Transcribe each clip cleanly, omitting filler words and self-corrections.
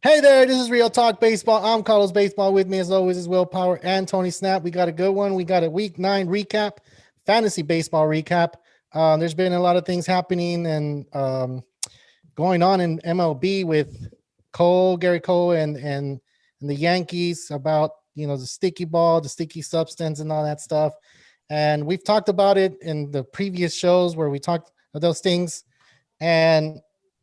Hey there, this is Real Talk Baseball. I'm Carlos Baseball. With me, as always, is Will Power and Tony Snap. We got a good one. We got a Week 9 recap, fantasy baseball recap. There's been a lot of things happening and going on in MLB with Garrett Cole, and the Yankees about the sticky ball, the sticky substance, and all that stuff. And we've talked about it in the previous shows where we talked about those things. And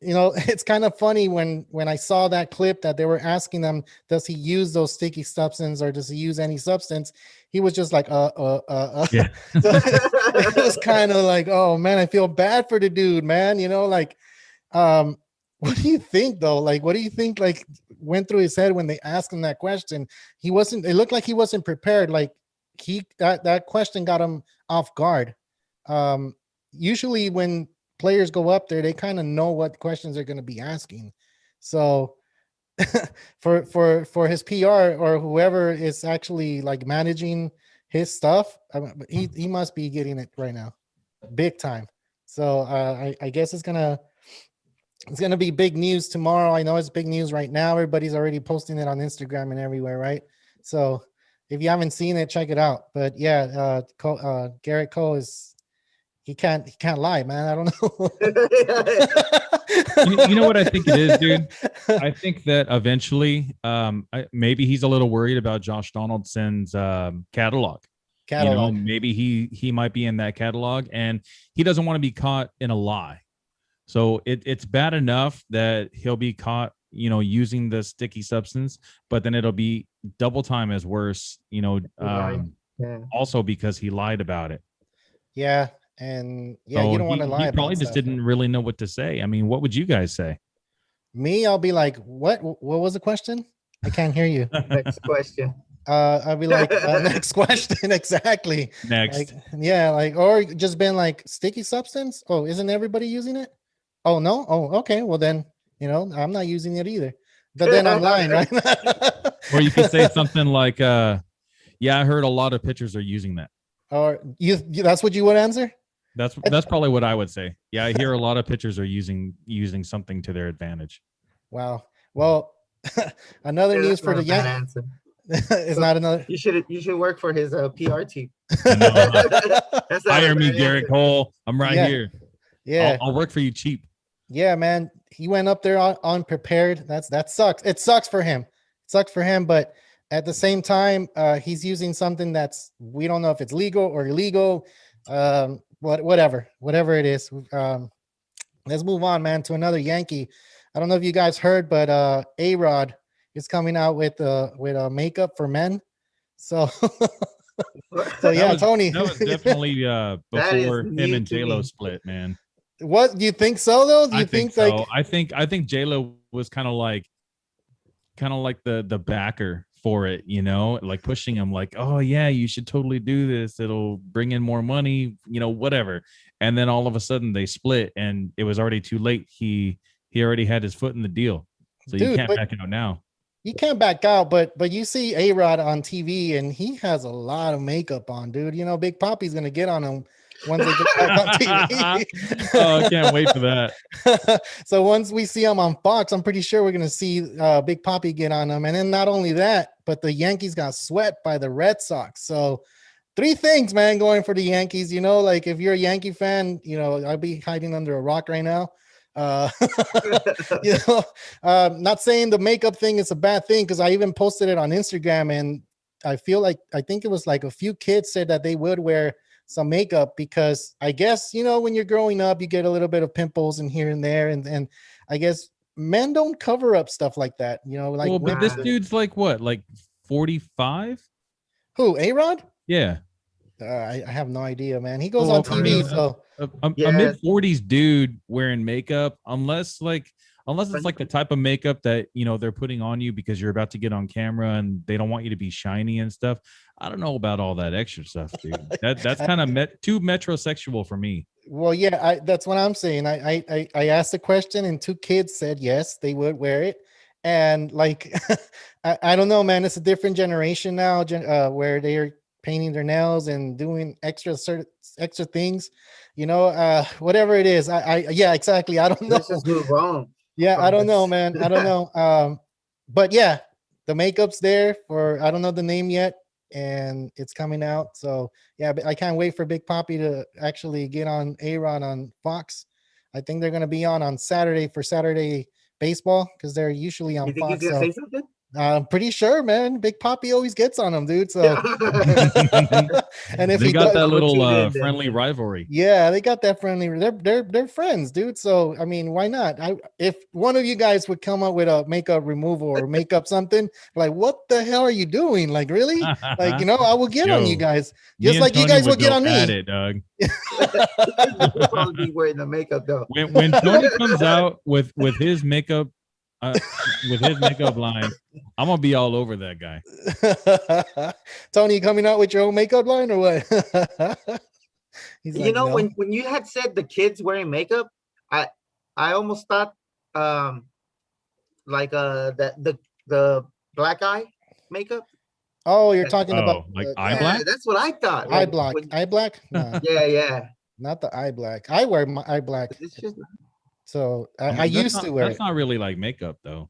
it's kind of funny when I saw that clip that they were asking them, does he use those sticky substance or does he use any substance? He was just like, Yeah. So it was kind of like, oh man, I feel bad for the dude, man. What do you think though? Like, what do you think like went through his head when they asked him that question? It looked like he wasn't prepared. Like that question got him off guard. Usually when players go up there, they kind of know what questions they're going to be asking. So for his PR or whoever is actually like managing his stuff, he must be getting it right now, big time. So I guess it's gonna be big news tomorrow. I know it's big news right now. Everybody's already posting it on Instagram and everywhere, right? So if you haven't seen it, check it out. But yeah, Garrett Cole he can't lie, man. I don't know. You know what I think it is, dude? I think that eventually, maybe he's a little worried about Josh Donaldson's catalog. Maybe he might be in that catalog, and he doesn't want to be caught in a lie. So it's bad enough that he'll be caught, using the sticky substance, but then it'll be double time as worse, also because he lied about it. Yeah. And yeah, so you don't want to lie. He probably just didn't really know what to say. I mean, what would you guys say? Me, I'll be like, what was the question? I can't hear you. Next question. I'll be like, next question. Exactly. Next. Or just been like sticky substance. Oh, isn't everybody using it? Oh, no. Oh, okay. Well then, I'm not using it either. But then I'm lying, right? Or you could say something like, yeah, I heard a lot of pitchers are using that. Or that's what you would answer? That's probably what I would say. Yeah, I hear a lot of pitchers are using something to their advantage. Wow. Well, another news for the Yankees. It's not another. You should work for his PR team. Hire me, Garrett Cole. I'm right here. Yeah, I'll work for you cheap. Yeah, man. He went up there unprepared. That sucks. It sucks for him. But at the same time, he's using something we don't know if it's legal or illegal. Whatever it is. Let's move on, man, to another Yankee. I don't know if you guys heard, but A-Rod is coming out with makeup for men. So yeah, Tony. That was definitely before him and J-Lo split, man. What do you think so though? Do you think so? Like I think J-Lo was kind of like the backer for it, like pushing him like, oh yeah, you should totally do this, it'll bring in more money, whatever. And then all of a sudden they split and it was already too late. He already had his foot in the deal, so you can't back out now. You can't back out, but you see A-Rod on TV and he has a lot of makeup on, dude. Big Papi's gonna get on him once they get back on TV. Oh, I can't wait for that. So once we see him on Fox, I'm pretty sure we're going to see Big Papi get on him. And then not only that, but the Yankees got swept by the Red Sox. So 3 things, man, going for the Yankees. Like if you're a Yankee fan, I'd be hiding under a rock right now. Not saying the makeup thing is a bad thing, because I even posted it on Instagram, and I think it was like a few kids said that they would wear some makeup because I guess, when you're growing up, you get a little bit of pimples and here and there. And I guess men don't cover up stuff like that, like. Well, but this dude's like what, like 45? Who, A-Rod? Yeah. I have no idea, man. He goes on TV. A mid-40s dude wearing makeup, unless it's like the type of makeup that they're putting on you because you're about to get on camera and they don't want you to be shiny and stuff. I don't know about all that extra stuff, dude. That's kind of too metrosexual for me. Well, yeah, that's what I'm saying. I asked the question and 2 kids said yes, they would wear it. And like, I don't know, man. It's a different generation now, where they're painting their nails and doing extra things, whatever it is. Yeah, exactly. I don't know. This is wrong. Yeah, I don't know, man. I don't know. but yeah, the makeup's there for I don't know the name yet, and it's coming out. So yeah, but I can't wait for Big Papi to actually get on A-Rod on Fox. I think they're gonna be on Saturday for Saturday baseball because they're usually on You think he's Fox. gonna So say something? I'm pretty sure, man. Big Papi always gets on them, dude. So and if They he got does, that little tune in then. friendly rivalry. yeah, they got that friendly. They're friends, dude. So I mean, why not? If one of you guys would come up with a makeup removal or makeup something, like what the hell are you doing? Like really? Like I will get on you Yo, guys, me just and like you Tony guys will would get go on at me. it, Doug. He'll probably be wearing the makeup though. When Tony comes out with his makeup line, I'm gonna be all over that guy. Tony, you coming out with your own makeup line or what? He's You like, know, no. when you had said the kids wearing makeup, I almost thought like the black eye makeup. Oh, you're talking about like eye Yeah, black? that's what I thought. eye Like black. Eye black? No, yeah. not the eye black. I wear my eye black. It's just So I I mean, used to wear that's it. not really like makeup though.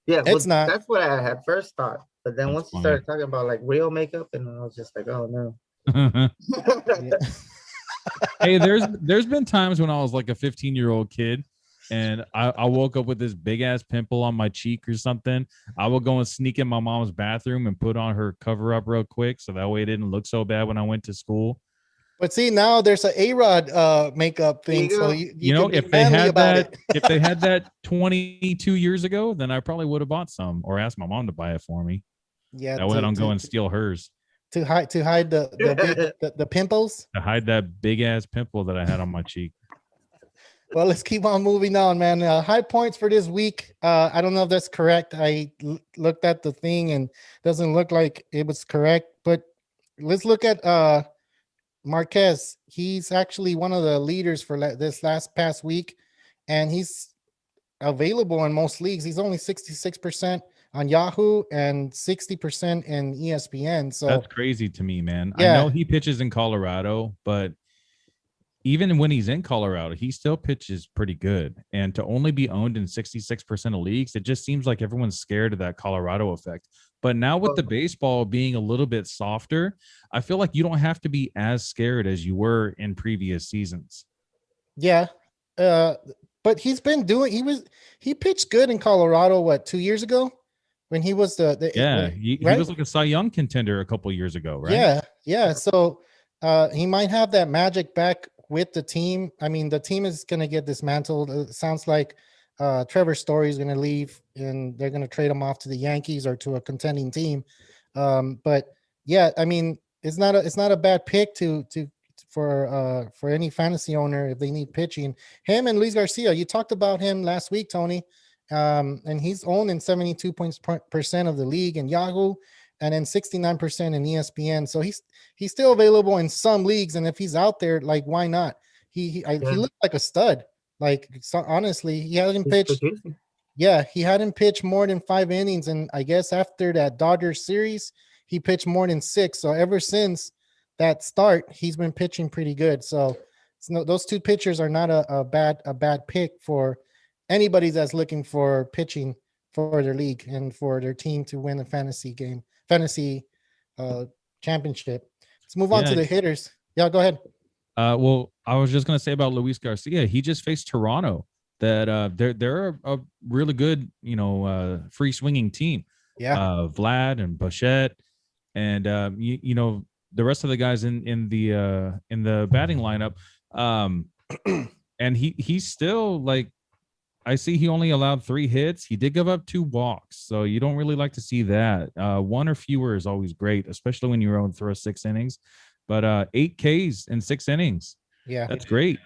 yeah. Well, It's not. that's what I had first thought. But then That's once you funny. started talking about like real makeup, and I was just like, oh no. Yeah. Hey, there's been times when I was like a 15-year-old kid and I woke up with this big ass pimple on my cheek or something. I would go and sneak in my mom's bathroom and put on her cover up real quick so that way it didn't look so bad when I went to school. But see, now there's an A-Rod makeup There thing, you so go. you know, can be if they manly had about that, it. if they had that 22 years ago, then I probably would have bought some or asked my mom to buy it for me. Yeah, That way I don't go and steal hers to hide the big the pimples. to hide that big ass pimple that I had on my cheek. Well, let's keep on moving on, man. High points for this week. I don't know if that's correct. I looked at the thing and doesn't look like it was correct. But let's look at Marquez. He's actually one of the leaders for this past week, and he's available in most leagues. He's only 66% on Yahoo and 60% in ESPN. So that's crazy to me, man. Yeah. I know he pitches in Colorado, but even when he's in Colorado, he still pitches pretty good. And to only be owned in 66% of leagues, it just seems like everyone's scared of that Colorado effect. But now with the baseball being a little bit softer, I feel like you don't have to be as scared as you were in previous seasons. Yeah. But he's been doing, he pitched good in Colorado, 2 years ago when he was he was like a Cy Young contender a couple years ago, right? Yeah. So he might have that magic back with the team. I mean, the team is going to get dismantled. It sounds like Trevor Story is going to leave and they're going to trade him off to the Yankees or to a contending team. But yeah, I mean, it's not a bad pick for any fantasy owner if they need pitching. Him and Luis Garcia, you talked about him last week, Tony, and he's owned in 72% of the league in Yahoo, and then 69% in ESPN. So he's still available in some leagues, and if he's out there, like why not? He looked like a stud. Like so, honestly, he hadn't pitched. Yeah, he hadn't pitched more than 5 innings, and I guess after that Dodgers series, he pitched more than 6. So ever since that start, he's been pitching pretty good. So those two pitchers are not a bad pick for anybody that's looking for pitching for their league and for their team to win the fantasy championship. Let's move on to the hitters. Yeah, go ahead. Well, I was just gonna say about Luis Garcia. He just faced Toronto. That they're a really good, free swinging team. Yeah, Vlad and Bichette, and the rest of the guys in the batting lineup. And he's still like, I see he only allowed 3 hits. He did give up 2 walks, so you don't really like to see that. 1 or fewer is always great, especially when you're on throw 6 innings. But 8 Ks in 6 innings. Yeah, that's great.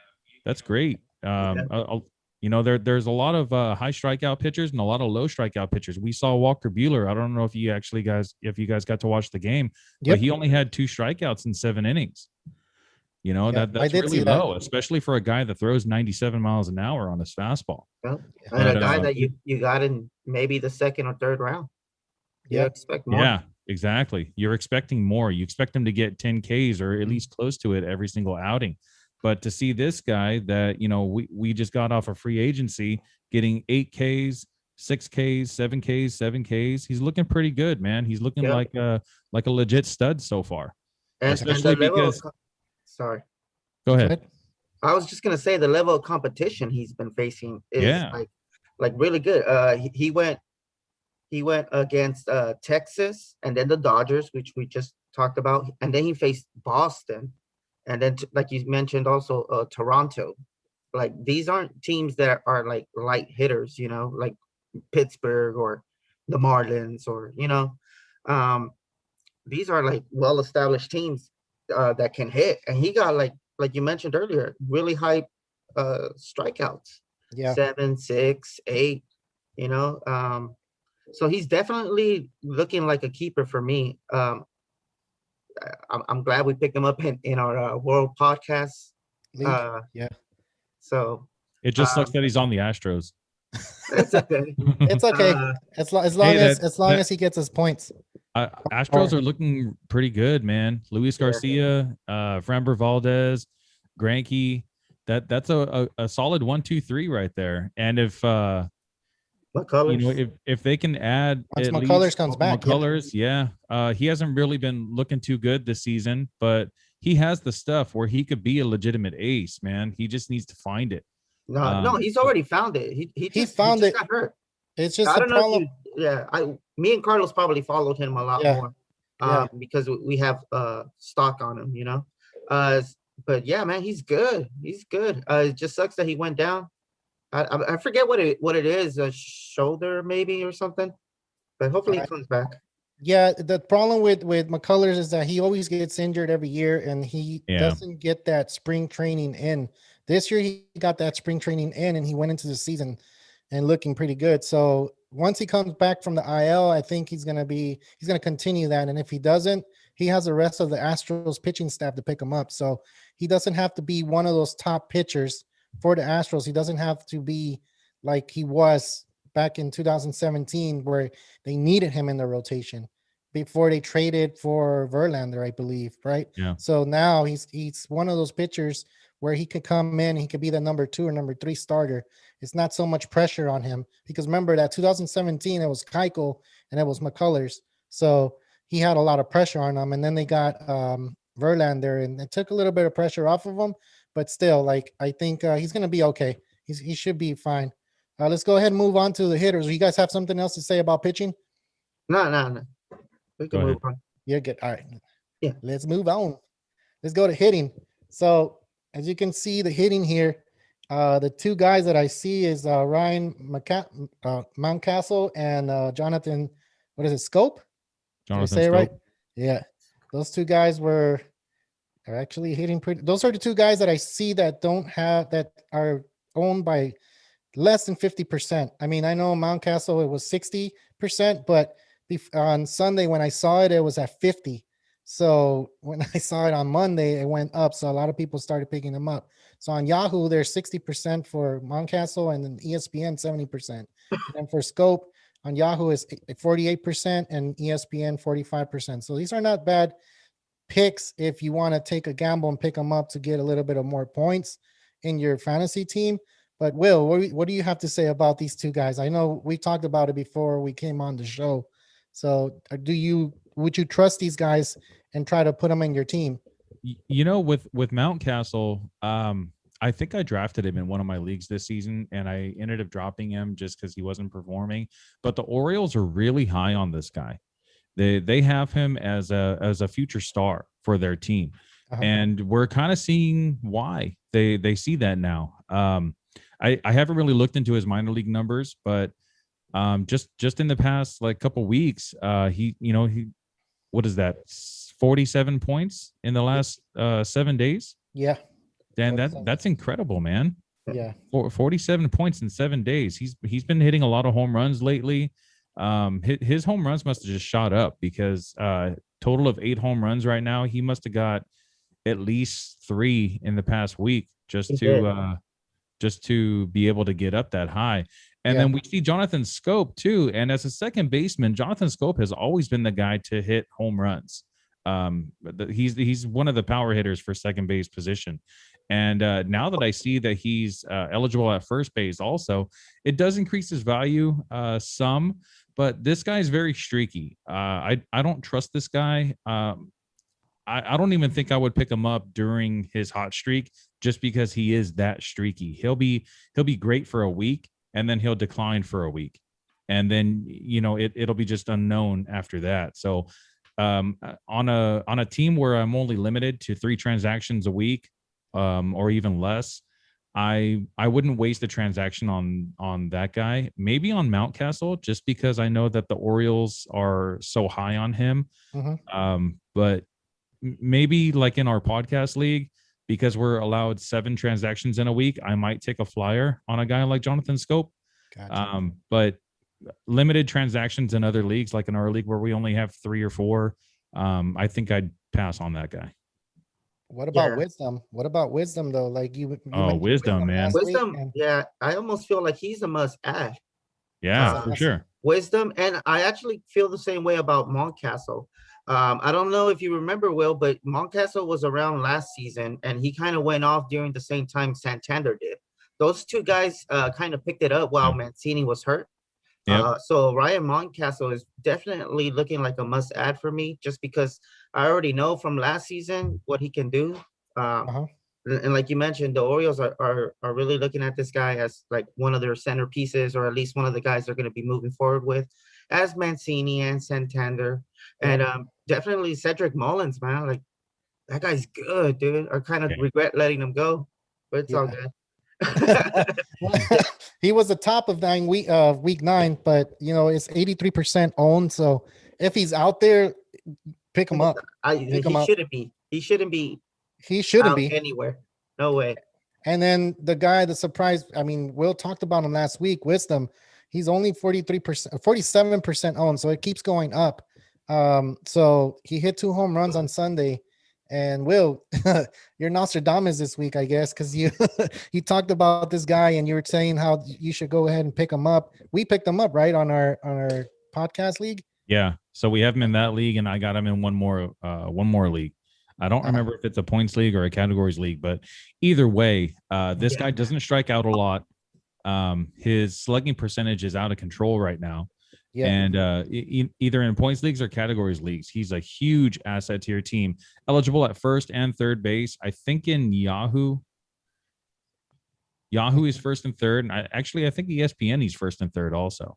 That's great. There's a lot of high strikeout pitchers and a lot of low strikeout pitchers. We saw Walker Buehler. I don't know if you guys got to watch the game, but he only had 2 strikeouts in 7 innings. That's really low, especially for a guy that throws 97 miles an hour on his fastball. Well, and a guy that you got in maybe the 2nd or 3rd round. You expect more. Yeah, exactly. You're expecting more. You expect him to get 10 Ks or at least close to it every single outing. But to see this guy that, we just got off a free agency getting 8 Ks, 6 Ks, 7 Ks, 7 Ks. He's looking pretty good, man. He's looking like a legit stud so far. And Especially the level because sorry. Go ahead. I was just gonna say the level of competition he's been facing is like really good. He went against Texas and then the Dodgers, which we just talked about, and then he faced Boston, and then like you mentioned also Toronto. Like these aren't teams that are like light hitters, you know, like Pittsburgh or the Marlins or these are like well-established teams that can hit, and he got like you mentioned earlier, really high strikeouts, 7, 6, 8, so he's definitely looking like a keeper for me. I'm glad we picked him up in our World Podcast. So it just sucks that he's on the Astros. It's okay. It's okay. As long as he gets his points. Astros are looking pretty good, man. Luis Garcia, Framber Valdez, Greinke. That's a solid 1, 2, 3 right there. And if McCullers, if they can add once at McCullers least comes back, McCullers, he hasn't really been looking too good this season, but he has the stuff where he could be a legitimate ace, man. He just needs to find it. No, he's already found it. He found it. Got hurt. It's just I don't problem. know. Me and Carlos probably followed him a lot more, because we have stock on him, But yeah, man, he's good. He's good. It just sucks that he went down. I forget what it is, a shoulder maybe or something. But hopefully he comes back. Yeah, the problem with McCullers is that he always gets injured every year, and he doesn't get that spring training in. This year he got that spring training in, and he went into the season and looking pretty good. So once he comes back from the IL, I think he's gonna continue that. And if he doesn't, he has the rest of the Astros pitching staff to pick him up. So he doesn't have to be one of those top pitchers for the Astros. He doesn't have to be like he was back in 2017, where they needed him in the rotation before they traded for Verlander, I believe, right? Yeah. So now he's one of those pitchers where he could come in, he could be the number 2 or number 3 starter. It's not so much pressure on him, because remember that 2017, it was Keuchel and it was McCullers. So he had a lot of pressure on him. And then they got Verlander, and it took a little bit of pressure off of him, but still, like, I think he's going to be okay. He should be fine. Let's go ahead and move on to the hitters. You guys have something else to say about pitching? No. We can move on. You're good. All right. Yeah. Let's move on. Let's go to hitting. So as you can see, the hitting here, the two guys that I see is Ryan Mountcastle and Jonathan, what is it, Scope? Jonathan Did I say it right? Scope. Yeah. Those two guys are actually hitting pretty. Those are the two guys that I see that are owned by less than 50%. I mean, I know Mountcastle, it was 60%, but on Sunday when I saw it, it was at 50. So when I saw it on Monday, it went up. So a lot of people started picking them up. So on Yahoo, there's 60% for Mountcastle, and then ESPN 70%. And for Scope on Yahoo is 48% and ESPN 45%. So these are not bad picks if you want to take a gamble and pick them up to get a little bit of more points in your fantasy team. But Will, what do you have to say about these two guys? I know we talked about it before we came on the show. So would you trust these guys and try to put them in your team? With Mountcastle, I think I drafted him in one of my leagues this season, and I ended up dropping him just because he wasn't performing. But the Orioles are really high on this guy. They have him as a future star for their team, and we're kind of seeing why they see that now. I haven't really looked into his minor league numbers, but just in the past like couple weeks, he what is that, 47 points in the last 7 days? Yeah. Dan, that's incredible, man. Yeah. 47 points in 7 days. He's been hitting a lot of home runs lately. His home runs must have just shot up, because total of 8 home runs right now. He must have got at least 3 in the past week just to be able to get up that high. And then we see Jonathan Scope too. And as a second baseman, Jonathan Scope has always been the guy to hit home runs. He's one of the power hitters for second base position. And now that I see that he's eligible at first base also, it does increase his value some, but this guy is very streaky. I don't trust this guy. I don't even think I would pick him up during his hot streak just because he is that streaky. He'll be great for a week and then he'll decline for a week. And then, it'll be just unknown after that. So on a team where I'm only limited to 3 transactions a week or even less, I wouldn't waste a transaction on that guy. Maybe on Mountcastle, just because I know that the Orioles are so high on him. But maybe like in our podcast league, because we're allowed 7 transactions in a week, I might take a flyer on a guy like Jonathan Scope. Gotcha. But limited transactions in other leagues, like in our league where we only have 3 or 4, I think I'd pass on that guy. What about Wisdom? What about Wisdom though? Like you Wisdom, man. Wisdom, yeah, I almost feel like he's a must add. Yeah, for sure. Wisdom, and I actually feel the same way about Mountcastle. I don't know if you remember, Will, but Mountcastle was around last season, and he kind of went off during the same time Santander did. Those 2 guys kind of picked it up while Mancini was hurt. So Ryan Mountcastle is definitely looking like a must add for me, just because I already know from last season what he can do. And like you mentioned, the Orioles are really looking at this guy as like one of their centerpieces, or at least one of the guys they're going to be moving forward with, as Mancini and Santander. And definitely Cedric Mullins, man. Like, that guy's good, dude. I kind of regret letting him go, but it's all good. He was the top of week 9, but it's 83% owned. So if he's out there, pick him up. He shouldn't be anywhere. No way. And then the guy, the surprise, Will talked about him last week, Wisdom. He's only 47% owned, so it keeps going up. So he hit 2 home runs on Sunday. And Will, you're Nostradamus this week, I guess, because you talked about this guy and you were saying how you should go ahead and pick him up. We picked him up, right, on our podcast league. Yeah, so we have him in that league, and I got him in one more league. I don't remember if it's a points league or a categories league, but either way, this guy doesn't strike out a lot. His slugging percentage is out of control right now. Yeah. And either in points leagues or categories leagues, he's a huge asset to your team. Eligible at first and third base. I think in Yahoo is first and third. And I think ESPN he's first and third also.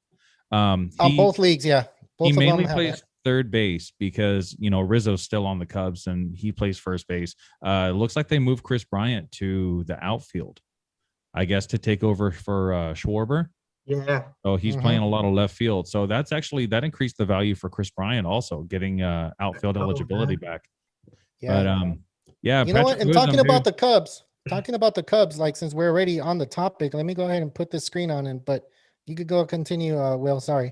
On both leagues, yeah. He mainly plays third base because Rizzo's still on the Cubs and he plays first base. It looks like they moved Chris Bryant to the outfield, I guess, to take over for Schwarber. Yeah. So he's playing a lot of left field. So that increased the value for Chris Bryant also, getting outfield eligibility back. Yeah. But you know what? And talking about the Cubs, like, since we're already on the topic, let me go ahead and put this screen on, but you could go continue. Will, sorry.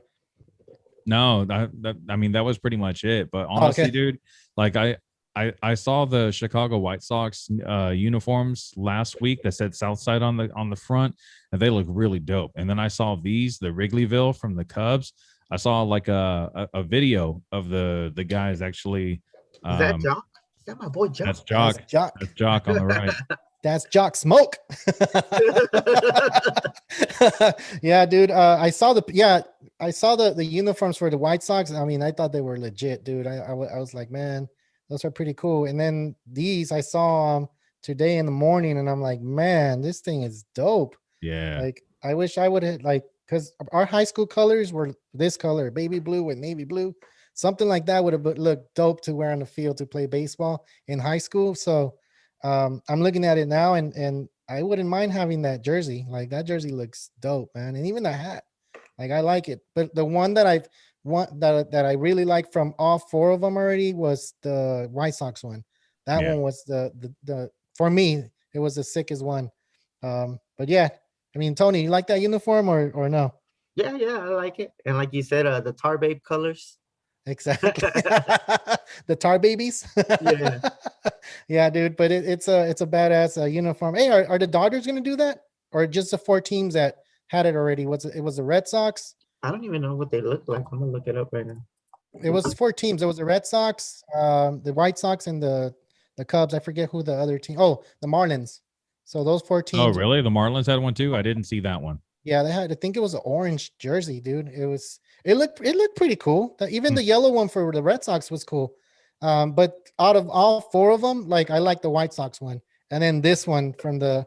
No, that was pretty much it. But honestly, dude, like I saw the Chicago White Sox uniforms last week that said Southside on the front, and they look really dope. And then I saw the Wrigleyville from the Cubs. I saw like a video of the guys actually. Is that Jock? Is that my boy Jock? That's Jock. That's Jock on the right. That's Jock Smoke. Yeah, dude. I saw the uniforms for the White Sox. I thought they were legit, dude. I was like, man, those are pretty cool. And then these I saw today in the morning, and I'm like, man, this thing is dope. Yeah. Like, I wish I would have, like, because our high school colors were this color, baby blue with navy blue. Something like that would have looked dope to wear on the field to play baseball in high school. So I'm looking at it now, and I wouldn't mind having that jersey. Like, that jersey looks dope, man. And even the hat, like, I like it. But the one that that I really like from all 4 of them already was the White Sox one. That one was the for me, it was the sickest one. But yeah, Tony, you like that uniform or no? Yeah, I like it. And like you said, the Tar Babe colors. Exactly. The Tar Babies. Yeah. Yeah, dude. But it's a badass uniform. Hey, are the Dodgers gonna do that, or just the 4 teams that had it already? It was the Red Sox? I don't even know what they look like. I'm gonna look it up right now. It was 4 teams. It was the Red Sox, the White Sox, and the Cubs. I forget who the other team. Oh, the Marlins. So those 4 teams. Oh, really? The Marlins had one too? I didn't see that one. Yeah, they had. I think it was an orange jersey, dude. It looked pretty cool. Even the yellow one for the Red Sox was cool. But out of all 4 of them, like I like the White Sox one, and then this one from the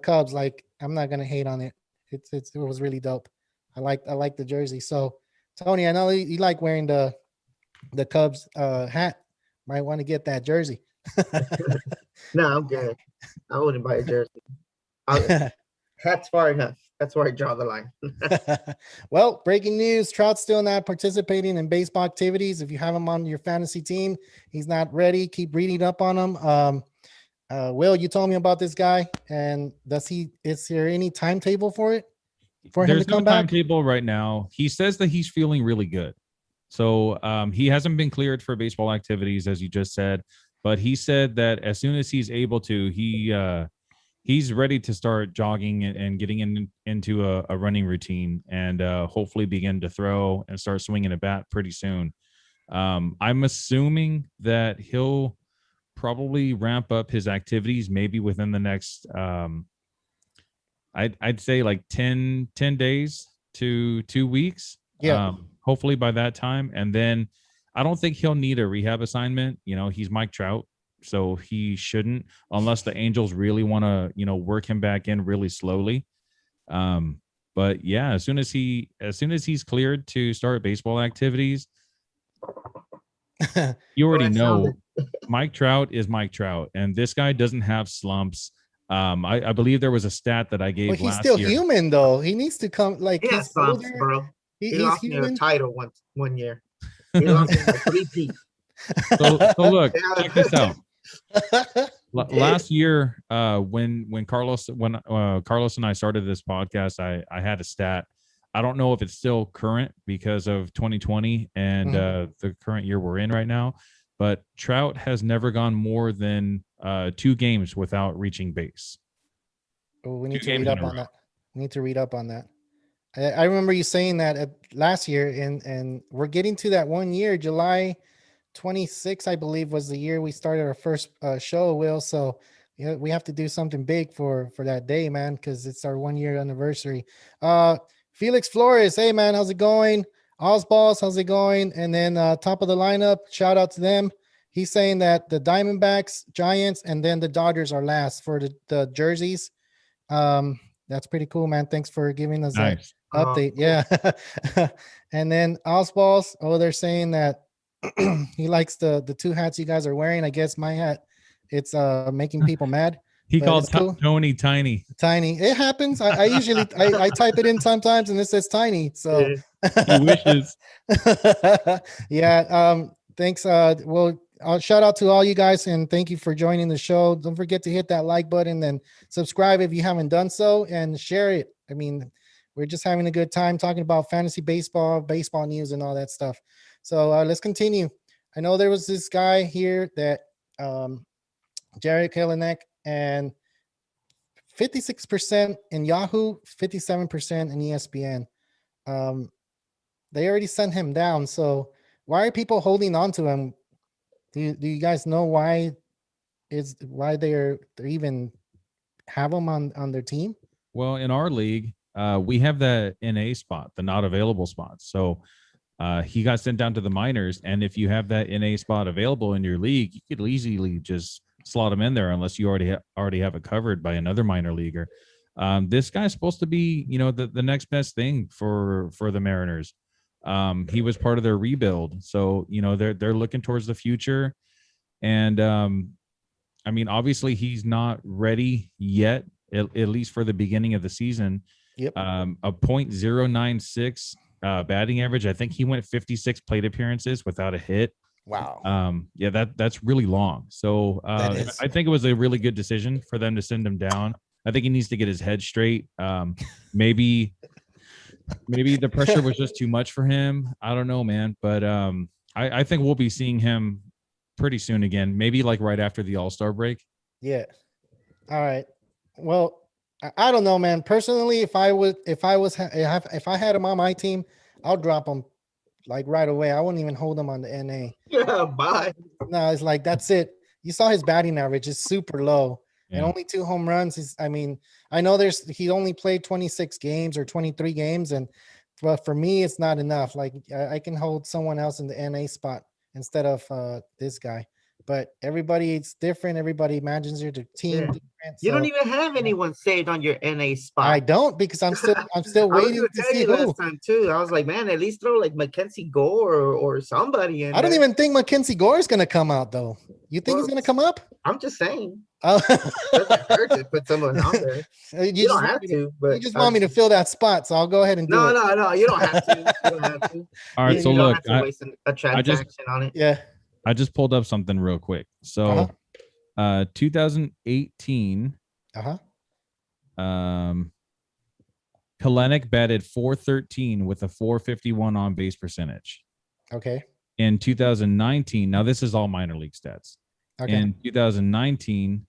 Cubs. Like I'm not gonna hate on it. It was really dope. I like the jersey. So Tony, I know you like wearing the Cubs hat. Might want to get that jersey. No, I'm good. I wouldn't buy a jersey. Hat's far enough. That's where I draw the line. Well, breaking news: Trout's still not participating in baseball activities. If you have him on your fantasy team, he's not ready. Keep reading up on him. Will, you told me about this guy, and is there any timetable for it? There's no timetable right now. He says that he's feeling really good. So he hasn't been cleared for baseball activities, as you just said, but he said that as soon as he's able to, he's ready to start jogging and getting into a running routine and hopefully begin to throw and start swinging a bat pretty soon. I'm assuming that he'll probably ramp up his activities maybe within the next I'd say like 10 days to 2 weeks. Yeah. Hopefully by that time. And then I don't think he'll need a rehab assignment. He's Mike Trout, so he shouldn't, unless the Angels really want to, work him back in really slowly. But yeah, as soon as he's cleared to start baseball activities, you already know Mike Trout is Mike Trout, and this guy doesn't have slumps. I believe there was a stat that I gave. But he's still human, though. He needs to come he has slumps, older. Bro. He lost me a title one year. He lost me like 3 feet. So look, check this out. Last year, when Carlos and I started this podcast, I had a stat. I don't know if it's still current because of 2020 and the current year we're in right now, but Trout has never gone more than 2 games without reaching base. Oh, we need to read up on that. We need to read up on that. I remember you saying that last year, and we're getting to that 1 year. July 26, I believe, was the year we started our first show, Will. So we have to do something big for that day, man, because it's our 1 year anniversary. Felix Flores, hey man, how's it going? Osballs, how's it going? And then top of the lineup, shout out to them. He's saying that the Diamondbacks, Giants, and then the Dodgers are last for the jerseys. That's pretty cool, man. Thanks for giving us that update. Yeah. And then Osballs, they're saying that he likes the 2 hats you guys are wearing. I guess my hat, it's making people mad. He called Tony Tiny. Tiny. It happens. I usually I type it in sometimes and it says Tiny. So he wishes. Yeah. Thanks. Well, shout out to all you guys and thank you for joining the show. Don't forget to hit that like button and subscribe if you haven't done so, and share it. I mean, we're just having a good time talking about fantasy baseball news and all that stuff. So let's continue. I know there was this guy here that Jared Kelenic, and 56% in Yahoo, 57% in ESPN. They already sent him down. So why are people holding on to him? Do you guys know why they're even have him on their team? Well, in our league, we have the NA spot, the not available spot. So he got sent down to the minors, and if you have that NA spot available in your league, you could easily just slot him in there unless you already have it covered by another minor leaguer. This guy's supposed to be, the next best thing for the Mariners. He was part of their rebuild, so they're looking towards the future. And I mean, obviously he's not ready yet, at least for the beginning of the season. Yep. A .096 batting average. I think he went 56 plate appearances without a hit. Wow. Yeah, that's really long. So I think it was a really good decision for them to send him down. I think he needs to get his head straight. Maybe the pressure was just too much for him. I don't know, man. But I think we'll be seeing him pretty soon again. Maybe like right after the All-Star break. Yeah. All right. Well, I don't know, man. Personally, if I had him on my team, I'll drop him like right away. I wouldn't even hold him on the NA. Yeah, bye. No, it's like that's it. You saw his batting average is super low. and only 2 home runs. I mean, I know he only played 26 games or 23 games, but for me, it's not enough. Like I can hold someone else in the NA spot instead of this guy. But everybody's different. Everybody imagines your team different. You don't even have anyone saved on your NA spot. I don't, because I'm still waiting to see who. Last time too. I was like, man, at least throw like Mackenzie Gore or somebody in. I don't even think Mackenzie Gore is gonna come out though. You think he's gonna come up? I'm just saying. Oh. Doesn't hurt to put someone out there. You don't have to, but you just want me to fill that spot, so I'll go ahead and do it. No, you don't have to. You don't have to. All right, so look, I waste a transaction on it. Yeah. I just pulled up something real quick. So 2018. Kalenic batted .413 with a .451 on base percentage. Okay. In 2019, now this is all minor league stats. Okay. In 2019,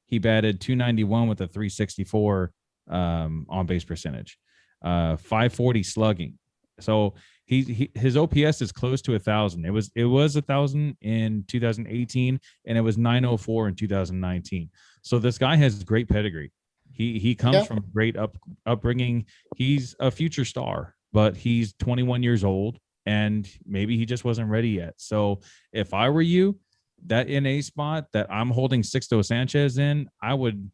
he batted .291 with a .364 on base percentage, .540 slugging. So his OPS is close to 1,000. It was 1,000 in 2018, and it was 904 in 2019. So this guy has great pedigree. He comes from great upbringing. He's a future star, but he's 21 years old, and maybe he just wasn't ready yet. So if I were you, that NA spot that I'm holding Sixto Sanchez in, I would,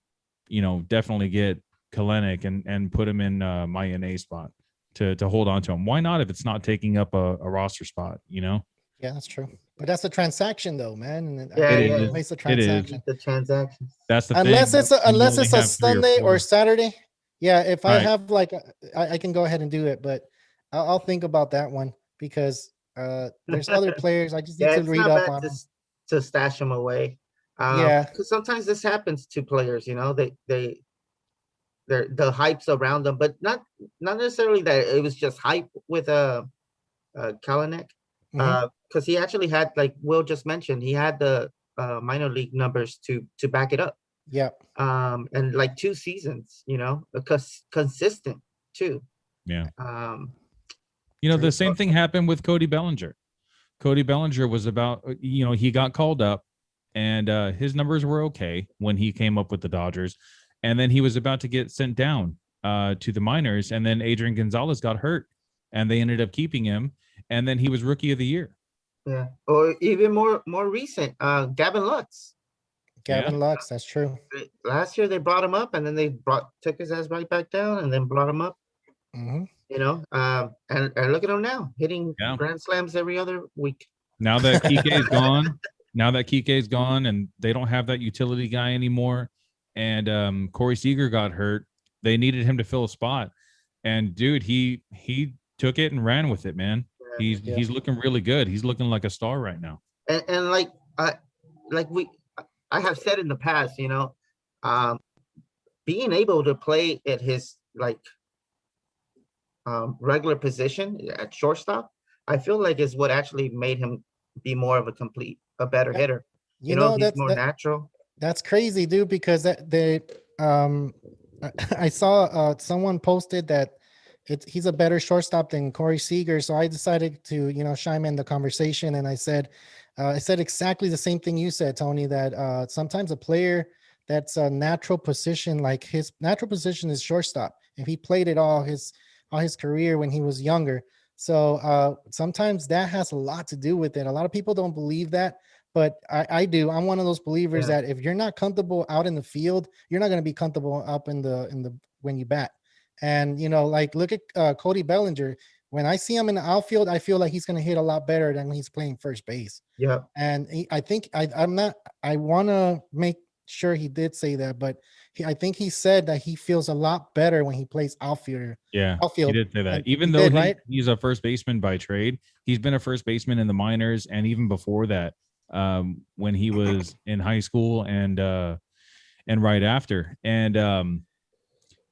definitely get Kalenic and put him in my NA spot to hold on to him. Why not if it's not taking up a roster spot, Yeah, that's true. But that's a transaction though, man. And it makes the transaction. It is. The transaction. That's the unless thing. Unless it's a Sunday or Saturday. Yeah, if I have I can go ahead and do it, but I'll think about that one because there's other players. I just need to read up on them. To stash them away. Because sometimes this happens to players, the hypes around them, but not necessarily that it was just hype with Kalenic. Because he actually had, like Will just mentioned, he had the minor league numbers to back it up. Yeah. And like 2 seasons, because consistent too. Yeah. The same thing happened with Cody Bellinger. Cody Bellinger was about, he got called up, and his numbers were okay when he came up with the Dodgers, and then he was about to get sent down to the minors, and then Adrian Gonzalez got hurt, and they ended up keeping him, and then he was Rookie of the Year. Yeah, or even more recent, Gavin Lux. Lux, that's true. Last year they brought him up, and then they took his ass right back down, and then brought him up. Mm-hmm. And look at him now, hitting grand slams every other week. Now that Kike's gone, and they don't have that utility guy anymore, and Corey Seager got hurt, they needed him to fill a spot, and dude, he took it and ran with it, man. He's looking really good. He's looking like a star right now. And I have said in the past, being able to play at his regular position at shortstop, I feel like is what actually made him be more of a better hitter. He's more natural. That's crazy, dude, because I saw someone posted that he's a better shortstop than Corey Seager. So I decided to, chime in the conversation, and I said exactly the same thing you said, Tony, that sometimes a player that's a natural position, like his natural position is shortstop. If he played it all his career when he was younger. So sometimes that has a lot to do with it. A lot of people don't believe that, but I do. I'm one of those believers that if you're not comfortable out in the field, you're not going to be comfortable up in the when you bat. And look at Cody Bellinger. When I see him in the outfield, I feel like he's going to hit a lot better than when he's playing first base. Yeah. And I think I want to make sure he did say that, but I think he said that he feels a lot better when he plays outfield. Yeah, outfield. He did say that. Even though he's a first baseman by trade, he's been a first baseman in the minors, and even before that, when he was in high school and right after. And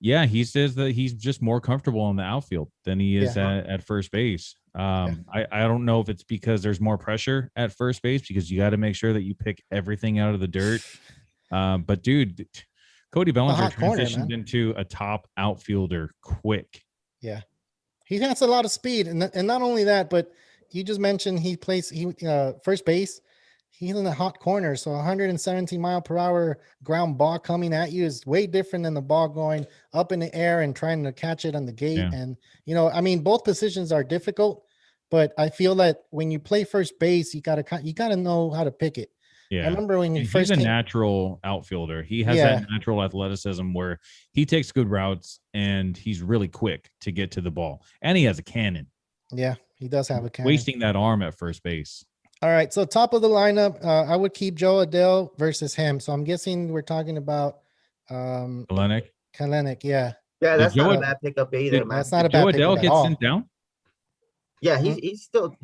he says that he's just more comfortable in the outfield than he is at first base. I don't know if it's because there's more pressure at first base because you got to make sure that you pick everything out of the dirt. But dude, Cody Bellinger transitioned into a top outfielder quick. Yeah, he has a lot of speed, and not only that, but you just mentioned he plays first base. he's in the hot corner. So 117 mile per hour ground ball coming at you is way different than the ball going up in the air and trying to catch it on the gate. Yeah. And, you know, I mean, both positions are difficult, but I feel that when you play first base, you gotta know how to pick it. Yeah. I remember when you He's first a came, natural outfielder. He has Yeah. that natural athleticism where he takes good routes and he's really quick to get to the ball. And he has a cannon. Yeah, he does have a cannon. Wasting that arm at first base. All right, so top of the lineup, I would keep Joe Adell versus him. So I'm guessing we're talking about Kalenic. Kalenic, yeah. Yeah, that's not a Joe- bad pickup either, Did- man. That's not a Did Joe bad pickup Adell at get all. sent down? Yeah, he's still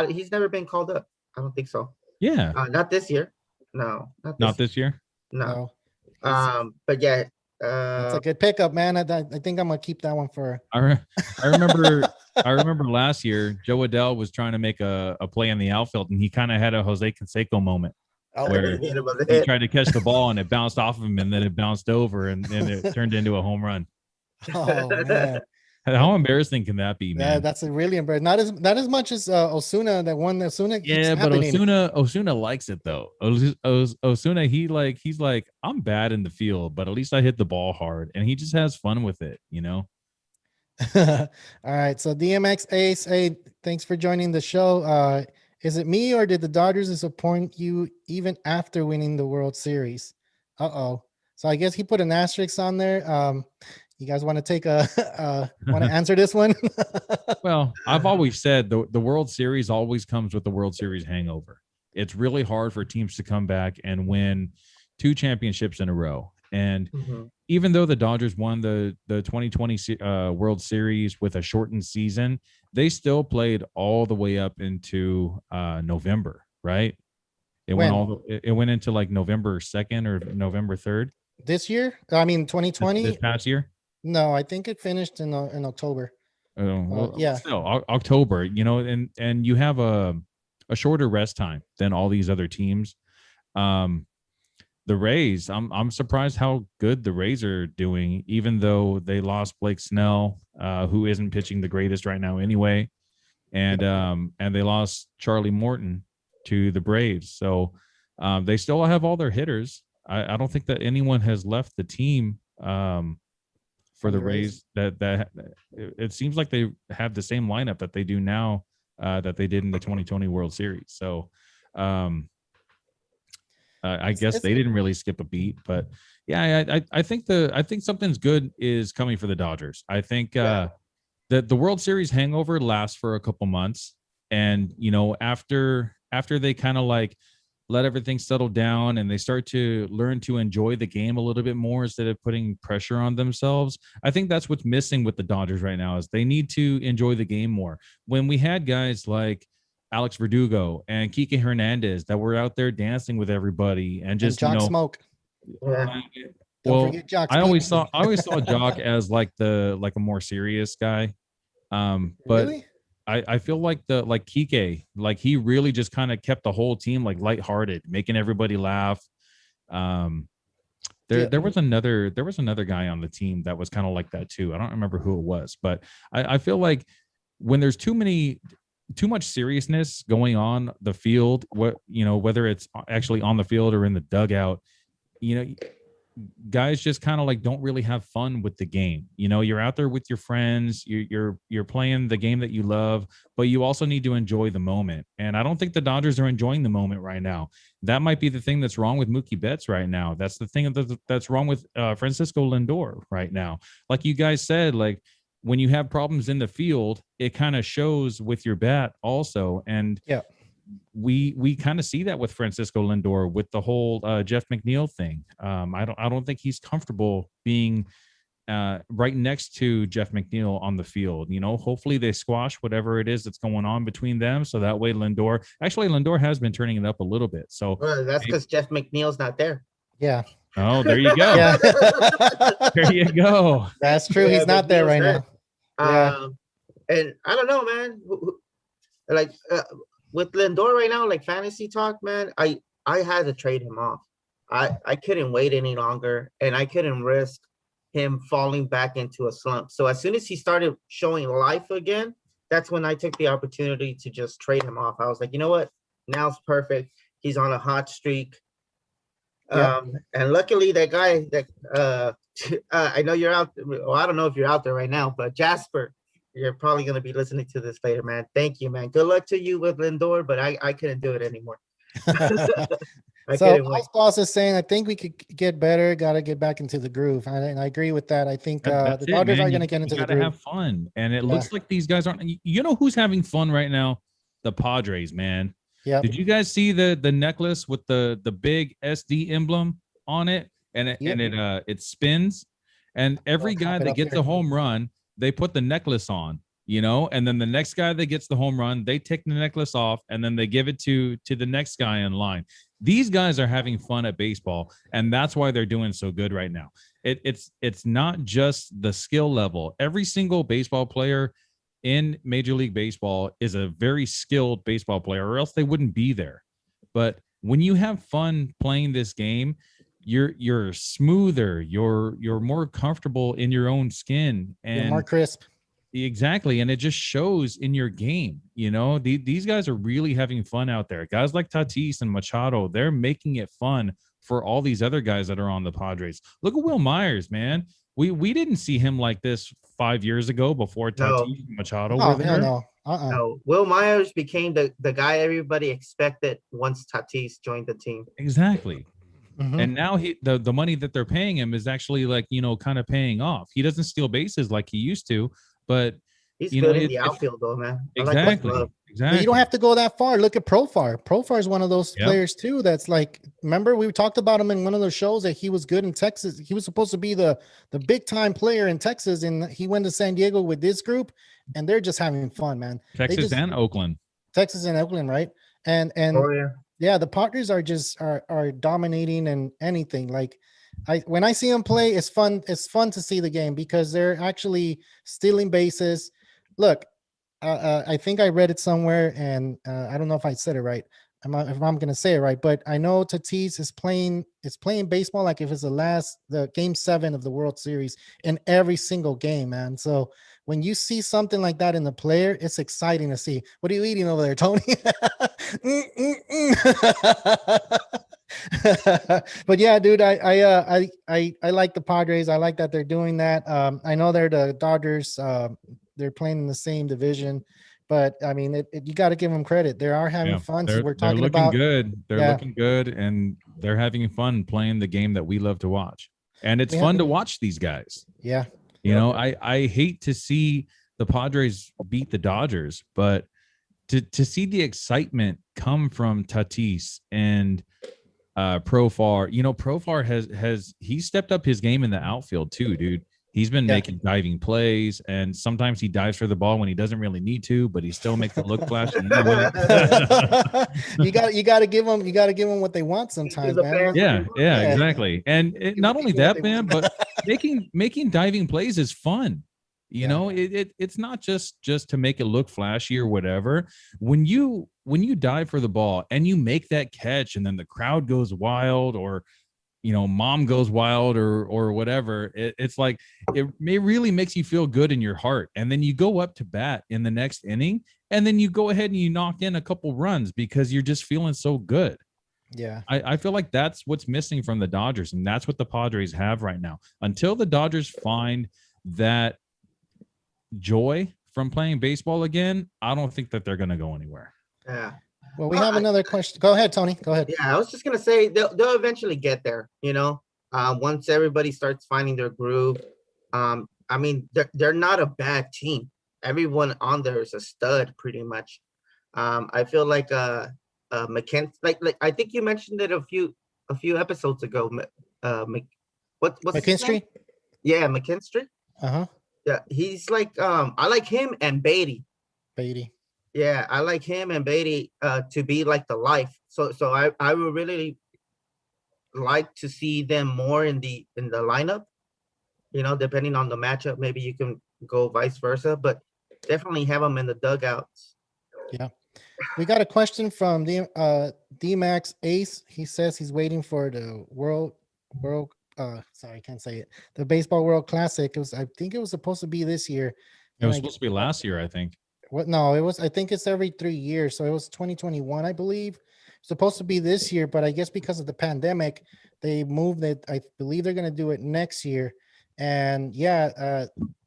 he's never been called up. I don't think so. Yeah. Not this year. No, Not this year. No. No. But yeah, That's a good pickup, man. I think I'm gonna keep that one for. I remember I remember last year Joe Adell was trying to make a play in the outfield and he kind of had a Jose Canseco moment where he tried to catch the ball and it bounced off of him and then it bounced over and then it turned into a home run. Oh man, How embarrassing can that be, man? yeah, that's a really embarrassing. Not as much as Osuna, that one that Osuna. Yeah, but Osuna likes it though. Osuna, he's like, I'm bad in the field, but at least I hit the ball hard, and he just has fun with it, you know. All right, so DMX Ace, hey, thanks for joining the show. Is it me or did the Dodgers disappoint you even after winning the World Series? So I guess he put an asterisk on there. You guys want to take want to answer this one? Well, I've always said the World Series always comes with the World Series hangover. It's really hard for teams to come back and win 2 championships in a row. And even though the Dodgers won the 2020 World Series with a shortened season, they still played all the way up into November, right? It went into like November 2nd or November 3rd. This year? I mean 2020? This past year? No, I think it finished in October. Yeah, still October, you know, and you have a shorter rest time than all these other teams. The Rays, I'm surprised how good the Rays are doing, even though they lost Blake Snell, who isn't pitching the greatest right now anyway, and they lost Charlie Morton to the Braves. So they still have all their hitters. I don't think that anyone has left the team for the Rays. That it seems like they have the same lineup that they do now that they did in the 2020 World Series. So I guess they didn't really skip a beat, but yeah, I think something's good is coming for the Dodgers. I think that the World Series hangover lasts for a couple months, and you know after they kind of like let everything settle down and they start to learn to enjoy the game a little bit more instead of putting pressure on themselves. I think that's what's missing with the Dodgers right now is they need to enjoy the game more. When we had guys like Alex Verdugo and Kike Hernandez that were out there dancing with everybody and just Jock Smoke. Yeah. Well, I always saw Jock as like a more serious guy. But Really? I feel like Kike, like he really just kind of kept the whole team like lighthearted, making everybody laugh. There was another guy on the team that was kind of like that too. I don't remember who it was, but I feel like when there's too much seriousness going on the field, whether it's actually on the field or in the dugout, guys just kind of like don't really have fun with the game. You're out there with your friends, you're playing the game that you love, but you also need to enjoy the moment. And I don't think the Dodgers are enjoying the moment right now. That might be the thing that's wrong with Mookie Betts right now. That's the thing that's wrong with Francisco Lindor right now. Like you guys said, like when you have problems in the field, it kind of shows with your bat also. And we kind of see that with Francisco Lindor with the whole Jeff McNeil thing. I don't think he's comfortable being right next to Jeff McNeil on the field. Hopefully they squash whatever it is that's going on between them, so that way Lindor has been turning it up a little bit. So that's because Jeff McNeil's not there. Yeah. Oh, there you go. Yeah. There you go. That's true. He's not there right now. And I don't know, man. Like with Lindor right now, like fantasy talk, man, I had to trade him off. I couldn't wait any longer, and I couldn't risk him falling back into a slump. So as soon as he started showing life again, that's when I took the opportunity to just trade him off. I was like, you know what? Now's perfect. He's on a hot streak. And luckily that guy that I know you're out. Well, I don't know if you're out there right now, but Jasper, you're probably going to be listening to this later, man. Thank you, man. Good luck to you with Lindor, but I couldn't do it anymore. So Boss is saying, I think we could get better. Got to get back into the groove, and I agree with that. I think the Dodgers are going to get into the groove. Have fun, and it looks like these guys aren't. You know who's having fun right now? The Padres, man. Yeah. Did you guys see the necklace with the big SD emblem on it, and it spins, and every guy that gets a home run, they put the necklace on. And then the next guy that gets the home run, they take the necklace off, and then they give it to the next guy in line. These guys are having fun at baseball, and that's why they're doing so good right now. It's not just the skill level. Every single baseball player in Major League Baseball is a very skilled baseball player, or else they wouldn't be there. But when you have fun playing this game, you're smoother, you're more comfortable in your own skin, and you're more crisp. Exactly. And it just shows in your game. These guys are really having fun out there. Guys like Tatis and Machado, they're making it fun for all these other guys that are on the Padres. Look at Will Myers, man. We didn't see him like this 5 years ago before Tatis and Machado were there. No. Will Myers became the guy everybody expected once Tatis joined the team. Exactly. Mm-hmm. And now the money that they're paying him is actually kind of paying off. He doesn't steal bases like he used to, but he's good in the outfield though, man. Exactly. But you don't have to go that far. Look at Profar. Profar is one of those players too. That's like, remember we talked about him in one of those shows that he was good in Texas. He was supposed to be the big time player in Texas, and he went to San Diego with this group, and they're just having fun, man. Texas and Oakland, right? And the Padres are just are dominating and anything. Like when I see them play, it's fun. It's fun to see the game because they're actually stealing bases. Look, I think I read it somewhere, and I don't know if I said it right. If I'm going to say it right, but I know Tatis is playing baseball like if it's the game 7 of the World Series in every single game, man. So when you see something like that in the player, it's exciting to see. What are you eating over there, Tony? But yeah, dude, I like the Padres. I like that they're doing that. I know they're the Dodgers. They're playing in the same division, but I mean, you got to give them credit. They are having fun. So we're talking about good. They're looking good, and they're having fun playing the game that we love to watch. And it's fun to watch these guys. Yeah. I hate to see the Padres beat the Dodgers, but to see the excitement come from Tatis and Profar, Profar has stepped up his game in the outfield too, dude. He's been making diving plays, and sometimes he dives for the ball when he doesn't really need to, but he still makes it look flashy. You got to give them what they want sometimes, man. Yeah, exactly. And not only that, man, but making diving plays is fun. It's not just to make it look flashy or whatever. When you dive for the ball and you make that catch, and then the crowd goes wild, or mom goes wild, or whatever, it's like it really makes you feel good in your heart. And then you go up to bat in the next inning, and then you go ahead and you knock in a couple runs because you're just feeling so good. Yeah, I feel like that's what's missing from the Dodgers, and that's what the Padres have right now. Until the Dodgers find that joy from playing baseball again, I don't think that they're going to go anywhere. Yeah. Well, we have another question. Go ahead, Tony. Go ahead. Yeah, I was just gonna say they'll eventually get there. Once everybody starts finding their groove. I mean, they're not a bad team. Everyone on there is a stud, pretty much. I feel like McKenzie, like I think you mentioned it a few episodes ago. What's McKinstry? Yeah, McKinstry. Yeah, he's like I like him and Beatty. Yeah, I like him and Beatty to be like the life. So I would really like to see them more in the lineup. Depending on the matchup, maybe you can go vice versa, but definitely have them in the dugouts. Yeah. We got a question from the D-Max Ace. He says he's waiting for the world sorry, I can't say it. The Baseball World Classic. I think it was supposed to be this year. It was supposed to be last year, I think. No, it was. I think it's every 3 years. So it was 2021, I believe. supposed to be this year, but I guess because of the pandemic, they moved it. I believe they're going to do it next year. And yeah,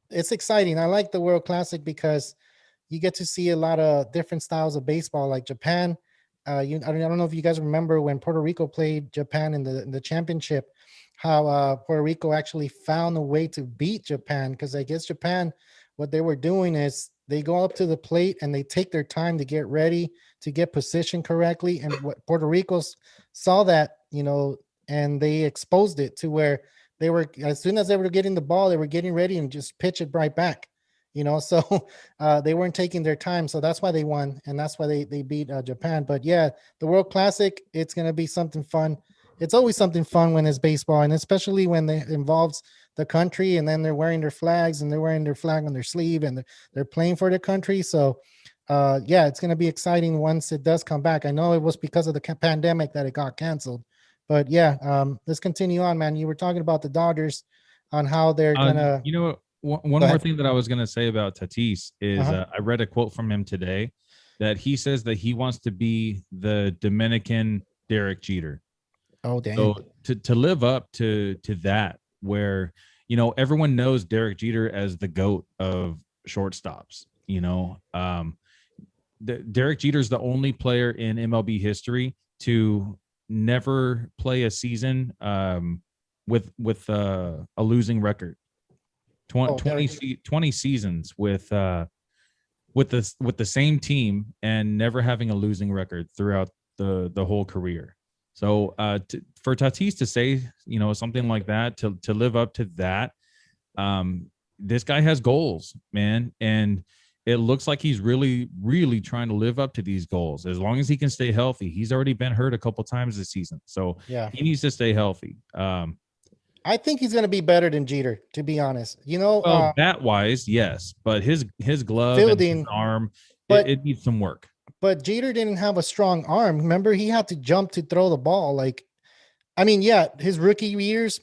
it's exciting. I like the World Classic because you get to see a lot of different styles of baseball, like Japan. I don't know if you guys remember when Puerto Rico played Japan in the championship, how Puerto Rico actually found a way to beat Japan, because I guess Japan, what they were doing is they go up to the plate and they take their time to get ready, to get positioned correctly. And what Puerto Rico saw that, and they exposed it to where they were, as soon as they were getting the ball, they were getting ready and just pitch it right back. So they weren't taking their time. So that's why they won. And that's why they beat Japan. But yeah, the World Classic, it's going to be something fun. It's always something fun when it's baseball, and especially when it involves the country, and then they're wearing their flags and they're wearing their flag on their sleeve and they're playing for the country. So yeah, it's going to be exciting once it does come back. I know it was because of the pandemic that it got canceled, but yeah, let's continue on, man. You were talking about the Dodgers on how they're going to, one more thing that I was going to say about Tatis is I read a quote from him today that he says that he wants to be the Dominican Derek Jeter. Oh, damn. So to live up to that, where, everyone knows Derek Jeter as the GOAT of shortstops, Derek Jeter is the only player in MLB history to never play a season with a losing record. 20 seasons with the same team and never having a losing record throughout the whole career. So for Tatis to say, something like that, to live up to that, this guy has goals, man. And it looks like he's really, really trying to live up to these goals. As long as he can stay healthy. He's already been hurt a couple times this season. So yeah, he needs to stay healthy. I think he's going to be better than Jeter, to be honest. Well, bat wise, yes, but his glove fielding, and his arm, it needs some work. But Jeter didn't have a strong arm. Remember, he had to jump to throw the ball. Yeah, his rookie years,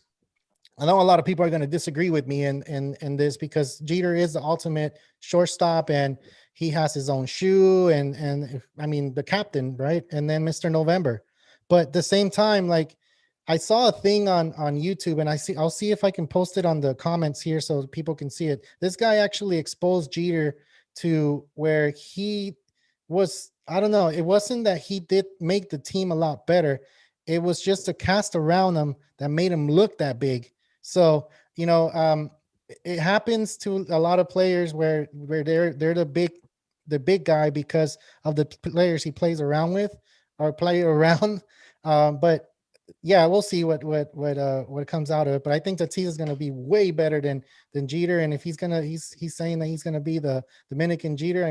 I know a lot of people are going to disagree with me in this, because Jeter is the ultimate shortstop and he has his own shoe and the captain, right? And then Mr. November. But at the same time, I saw a thing on YouTube, and I'll see if I can post it on the comments here so people can see it. This guy actually exposed Jeter to where he was, I don't know, it wasn't that he did make the team a lot better. It was just a cast around him that made him look that big. So, it happens to a lot of players where they're the big guy because of the players he plays around with or play around. But yeah, we'll see what comes out of it. But I think Tatis is going to be way better than Jeter. And if he's saying that he's going to be the Dominican Jeter,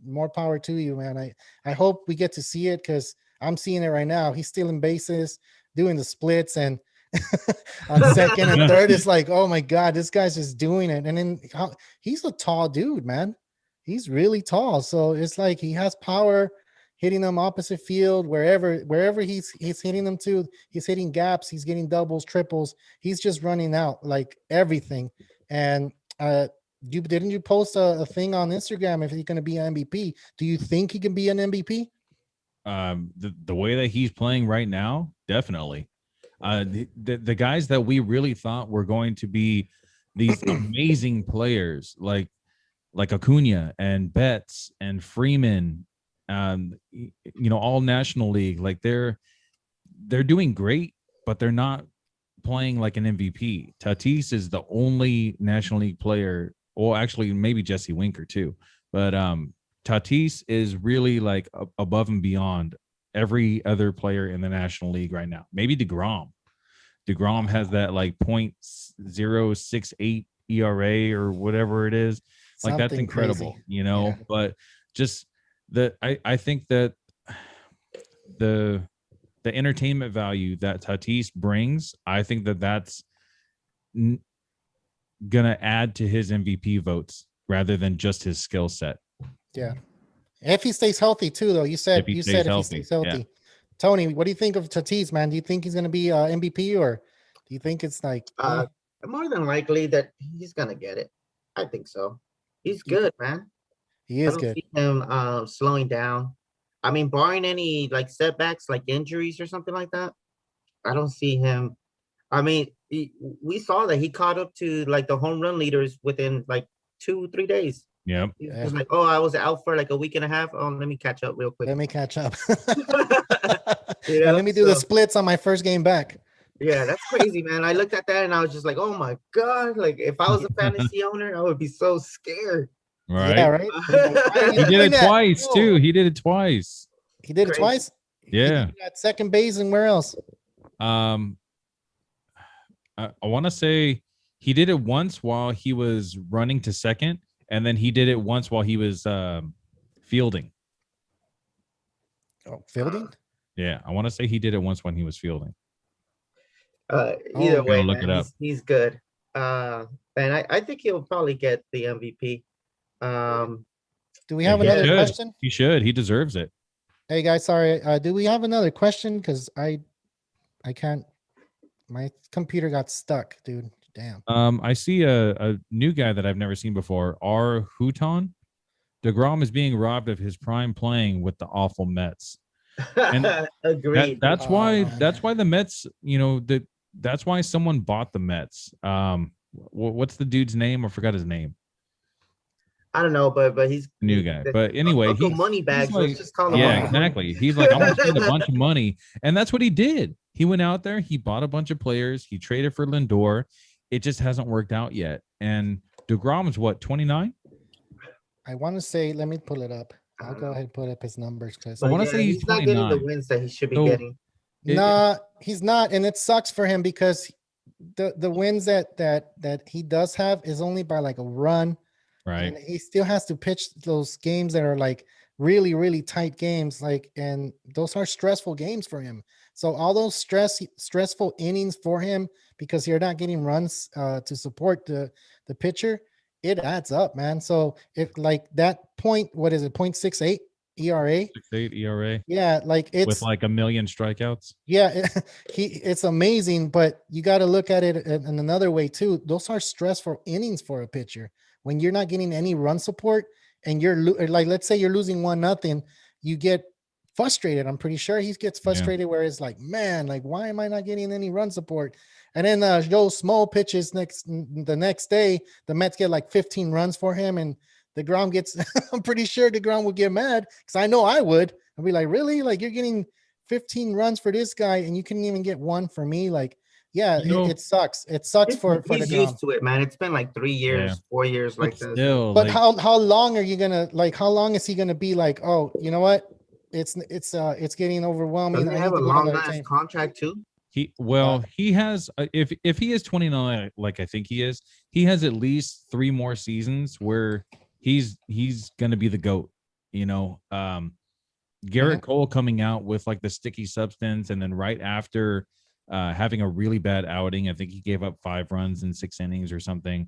more power to you, man. I hope we get to see it, because I'm seeing it right now. He's stealing bases, doing the splits, and on second and third, it's like, oh my God, this guy's just doing it. And then he's a tall dude, man. He's really tall. So it's like he has power, hitting them opposite field, wherever he's hitting them to. He's hitting gaps, he's getting doubles, triples. He's just running out like everything. And didn't you post a thing on Instagram if he's going to be an MVP? Do you think he can be an MVP? The way that he's playing right now, definitely. The guys that we really thought were going to be these amazing players, like Acuna and Betts and Freeman, all National League, like they're doing great, but they're not playing like an MVP. Tatis is the only National League player, or actually maybe Jesse Winker too, but Tatis is really like above and beyond every other player in the National League right now. Maybe DeGrom has that like 0.068 ERA or whatever it is. Like something that's incredible, crazy. Yeah. But just I think that the entertainment value that Tatis brings, I think that's gonna add to his MVP votes rather than just his skill set. Yeah, if he stays healthy too, though. You said if he stays healthy. Yeah. Tony, what do you think of Tatis, man? Do you think he's gonna be MVP, or do you think it's like more than likely that he's gonna get it? I think so. He's good, man. He is good. See him slowing down. I mean, barring any like setbacks, like injuries or something like that, I don't see him. I mean, we saw that he caught up to like the home run leaders within like 2-3 days. Yep. He was like, oh, I was out for like a week and a half. Oh, let me catch up real quick. Let me catch up. You know, and let me do the splits on my first game back. Yeah, that's crazy, man. I looked at that and I was just like, oh my God. Like if I was a fantasy owner, I would be so scared. Right. Yeah, right. He did it twice too. He did it twice. He did it twice. Yeah. At second base and where else? I want to say he did it once while he was running to second, and then he did it once while he was fielding. Oh, fielding? Yeah, I want to say he did it once when he was fielding. Either way, look it up. He's good. And I think he'll probably get the MVP. Do we have another question? He should. He deserves it. Hey guys, sorry. Do we have another question? Because I can't. My computer got stuck, dude. Damn. I see a new guy that I've never seen before. R. Houghton. DeGrom is being robbed of his prime playing with the awful Mets. And agreed. That's why the Mets, that's why someone bought the Mets. What's the dude's name? I forgot his name. I don't know, but he's a new guy. But anyway, he's money bags. Like, let's just call him. Yeah, exactly. He's like, I'm gonna spend a bunch of money, and that's what he did. He went out there, he bought a bunch of players, he traded for Lindor. It just hasn't worked out yet. And DeGrom is what, 29? I want to say, let me pull it up. I'll go ahead and put up his numbers because I want to say he's not getting the wins that he should be getting. Nah, he's not, and it sucks for him because the wins that he does have is only by like a run. Right. And he still has to pitch those games that are like really, really tight games. Like, and those are stressful games for him. So all those stressful innings for him, because you're not getting runs to support the pitcher, it adds up, man. So if like that point, what is it? 0.68 ERA. 6.8 ERA. Yeah, like it's with like 1 million strikeouts. Yeah, it's amazing, but you got to look at it in another way too. Those are stressful innings for a pitcher. When you're not getting any run support and you're like, let's say you're losing 1-0, you get frustrated. I'm pretty sure he gets frustrated where it's like, man, like, why am I not getting any run support? And then Joe Smo pitches the next day, the Mets get like 15 runs for him, and DeGrom gets, I'm pretty sure DeGrom would get mad because I know I would. I'd be like, really? Like, you're getting 15 runs for this guy and you couldn't even get one for me? Like, yeah, it sucks. It sucks for he's used to it, man. It's been like 3 years, 4 years like this. But like, how long are you gonna like? How long is he gonna be like? Oh, you know what? It's getting overwhelming. Doesn't he have a long last contract too? He has if he is 29, like I think he is, he has at least 3 more seasons where he's gonna be the GOAT. Garrett Cole coming out with like the sticky substance, and then right after having a really bad outing. I think he gave up 5 runs in 6 innings or something.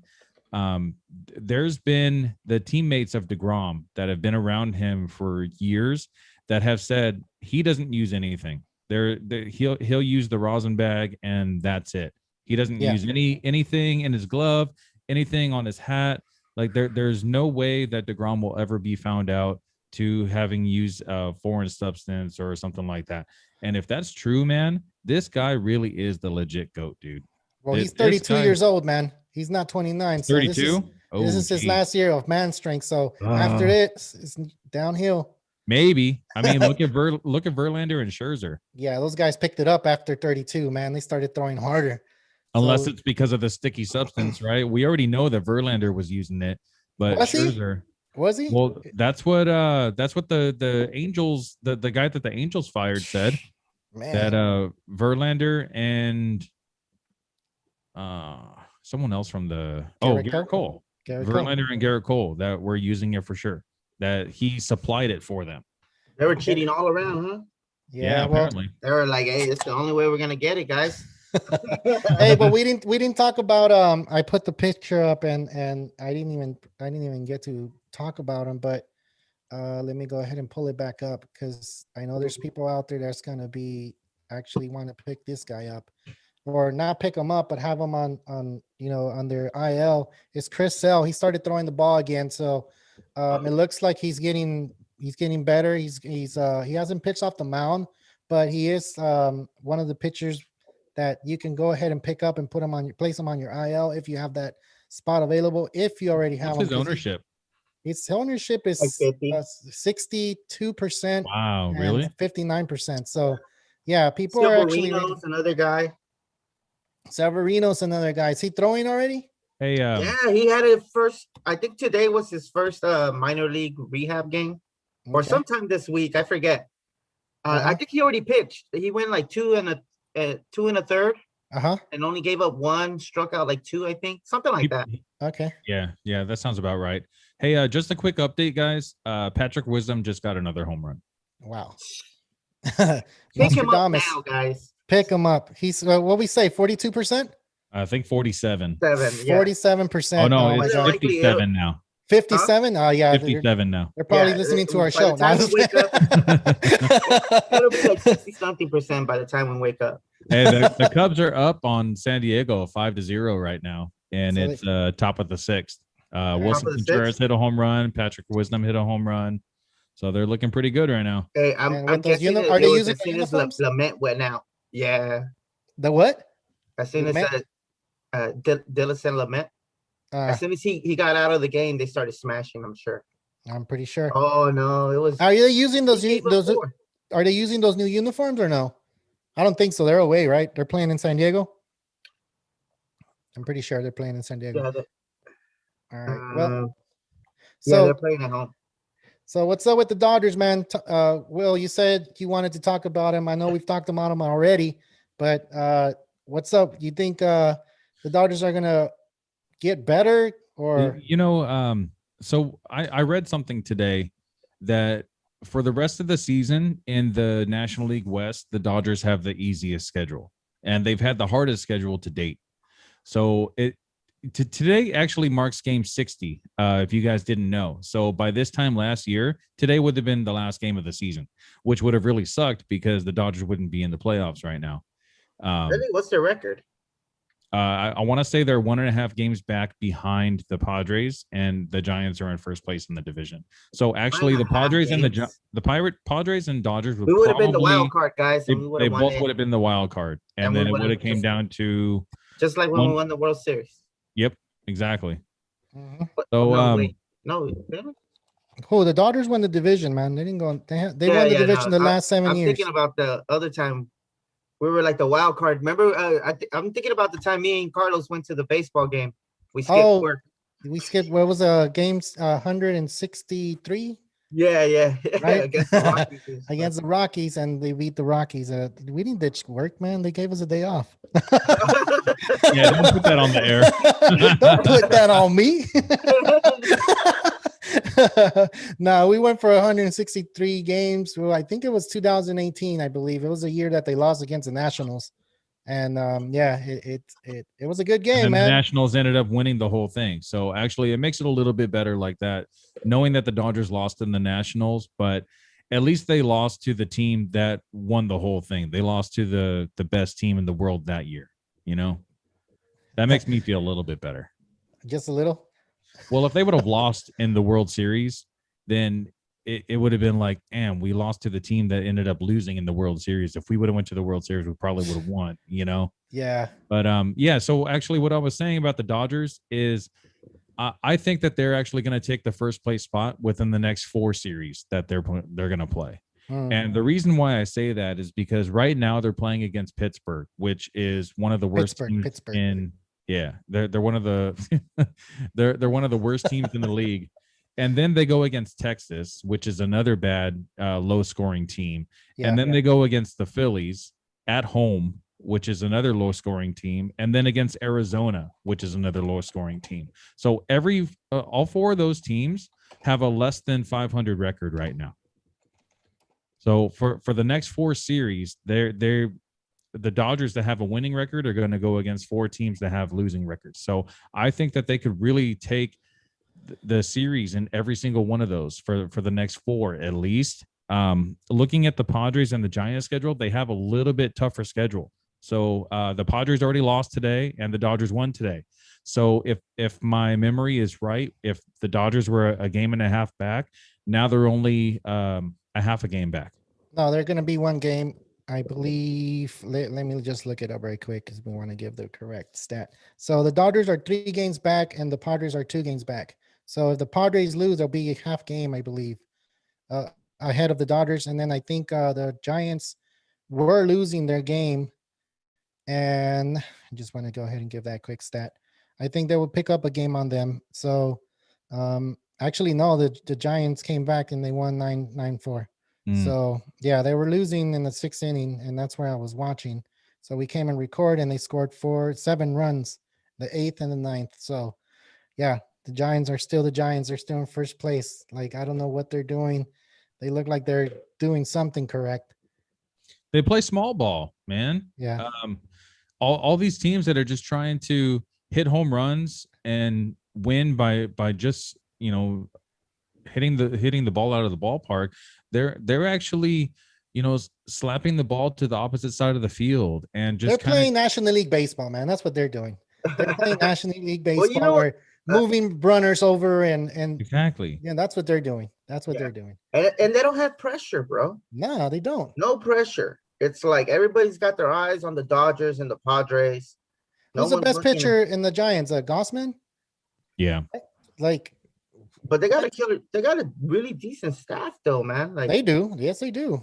There's been the teammates of DeGrom that have been around him for years that have said he doesn't use anything. He'll use the rosin bag and that's it. He doesn't use anything in his glove, anything on his hat. Like there's no way that DeGrom will ever be found out to having used a foreign substance or something like that. And if that's true, man, this guy really is the legit GOAT, dude. Well, he's 32 years old, man. He's not 29. So 32? This is his last year of man strength. So after this, it's downhill. Maybe. I mean, look at Verlander and Scherzer. Yeah, those guys picked it up after 32, man. They started throwing harder. Unless it's because of the sticky substance, right? We already know that Verlander was using it, but Scherzer. Was he? Well, that's what the Angels, the guy that the Angels fired said. Man. That Verlander and someone else from the Garrett Cole. Verlander and Garrett Cole that were using it for sure. That he supplied it for them. They were cheating all around, huh? Yeah, apparently. They were like, hey, it's the only way we're gonna get it, guys. Hey, but we didn't talk about I put the picture up and I didn't even get to talk about him, but let me go ahead and pull it back up because I know there's people out there that's gonna be actually want to pick this guy up, or not pick him up, but have him on their IL. It's Chris Sale. He started throwing the ball again, so it looks like he's getting He's getting better. He hasn't pitched off the mound, but he is one of the pitchers that you can go ahead and pick up and place him on your IL if you have that spot available. If you already have his ownership. His ownership is 62%. Wow, really? 59%. So yeah, people are actually another guy. Severino's another guy. Is he throwing already? Hey, yeah, he had it first. I think today was his first minor league rehab game, or sometime this week. I forget. I think he already pitched. He went like 2 1/3. And only gave up 1, struck out like 2, I think, something like that. Okay. Yeah, that sounds about right. Hey, just a quick update, guys. Patrick Wisdom just got another home run. Wow. Pick him up now, guys. Pick him up. He's what we say, 42%? I think 47. 47%. Oh no, it's 57 now. 57? Oh yeah, 57 now. They're probably listening to our show. It'll be like 60-something% by the time we wake up. Hey, the Cubs are up on San Diego 5-0 right now, and so it's top of the 6th. Wilson Contreras hit a home run. Patrick Wisdom hit a home run. So they're looking pretty good right now. Hey, I'm guessing are they using as soon as Lament went out? Yeah. The what? As soon as Dillerson Lament. As soon as he got out of the game, they started smashing, I'm sure. I'm pretty sure. Oh no, it was. Are they using those? Are they using those new uniforms or no? I don't think so. They're away, right? They're playing in San Diego. I'm pretty sure they're playing in San Diego. Yeah, all right. Well, so they're playing at home. So what's up with the Dodgers, man? Will, you said you wanted to talk about him. I know we've talked about him already, but what's up? You think the Dodgers are gonna get better, or so I read something today that for the rest of the season in the National League West, the Dodgers have the easiest schedule, and they've had the hardest schedule to date. So today actually marks game 60, if you guys didn't know. So by this time last year, today would have been the last game of the season, which would have really sucked because the Dodgers wouldn't be in the playoffs right now. Really? What's their record? I want to say they're 1.5 games back behind the Padres, and the Giants are in first place in the division. So actually, the Padres and Padres and Dodgers would have been the wild card, guys. They both would have been the wild card, and then it would have came down to just like when we won the World Series. Yep, exactly. Mm-hmm. No. Oh, the Dodgers won the division, man. They didn't go. They won the division the last 7 years. I'm thinking about the other time. We were like the wild card. Remember, I'm thinking about the time me and Carlos went to the baseball game. We skipped work. We skipped. What was games 163? Yeah. Right? Against the Rockies, and they beat the Rockies. We didn't ditch work, man. They gave us a day off. Yeah, don't put that on the air. Don't put that on me. No, we went for 163 games. Well, I think it was 2018, I believe. It was a year that they lost against the Nationals. And it was a good game, man. The Nationals ended up winning the whole thing. So actually it makes it a little bit better like that, knowing that the Dodgers lost in the Nationals, but at least they lost to the team that won the whole thing. They lost to the best team in the world that year. That makes me feel a little bit better. Just a little. Well, if they would have lost in the World Series, then it would have been like, damn, we lost to the team that ended up losing in the World Series. If we would have went to the World Series, we probably would have won, Yeah. But so actually what I was saying about the Dodgers is I think that they're actually going to take the first place spot within the next 4 series that they're going to play. And the reason why I say that is because right now they're playing against Pittsburgh, which is one of the worst teams in. Yeah, they're one of the they're one of the worst teams in the league, and then they go against Texas, which is another bad low scoring team, and then they go against the Phillies at home, which is another low scoring team, and then against Arizona, which is another low scoring team. So all 4 of those teams have a less than 500 record right now. So for the next 4 series, the Dodgers that have a winning record are going to go against 4 teams that have losing records. So I think that they could really take the series in every single one of those for the next 4 at least. Looking at the Padres and the Giants schedule, they have a little bit tougher schedule. So the Padres already lost today and the Dodgers won today. So if my memory is right, if the Dodgers were a game and a half back, now they're only a half a game back. No, they're going to be one game, I believe. Let me just look it up right quick because we want to give the correct stat. So the Dodgers are 3 games back and the Padres are 2 games back. So if the Padres lose, there'll be a half game, I believe, ahead of the Dodgers. And then I think the Giants were losing their game. And I just want to go ahead and give that quick stat. I think they will pick up a game on them. So actually, no, the Giants came back and they won 9-4. So yeah, they were losing in the 6th inning, and that's where I was watching. So we came and record, and they scored 7 runs, the 8th and the 9th. So yeah, the Giants are still the Giants. They're still in first place. Like, I don't know what they're doing. They look like they're doing something correct. They play small ball, man. Yeah. All these teams that are just trying to hit home runs and win by just, hitting the ball out of the ballpark, they're actually, slapping the ball to the opposite side of the field and just they're playing National League baseball, man. That's what they're doing. They're playing National League baseball, where moving runners over and exactly. Yeah, that's what they're doing. That's what they're doing. And they don't have pressure, bro. No, they don't. No pressure. It's like everybody's got their eyes on the Dodgers and the Padres. Who's the best pitcher in the Giants? Gossman? Yeah. But they got a killer. They got a really decent staff, though, man. Like they do. Yes, they do.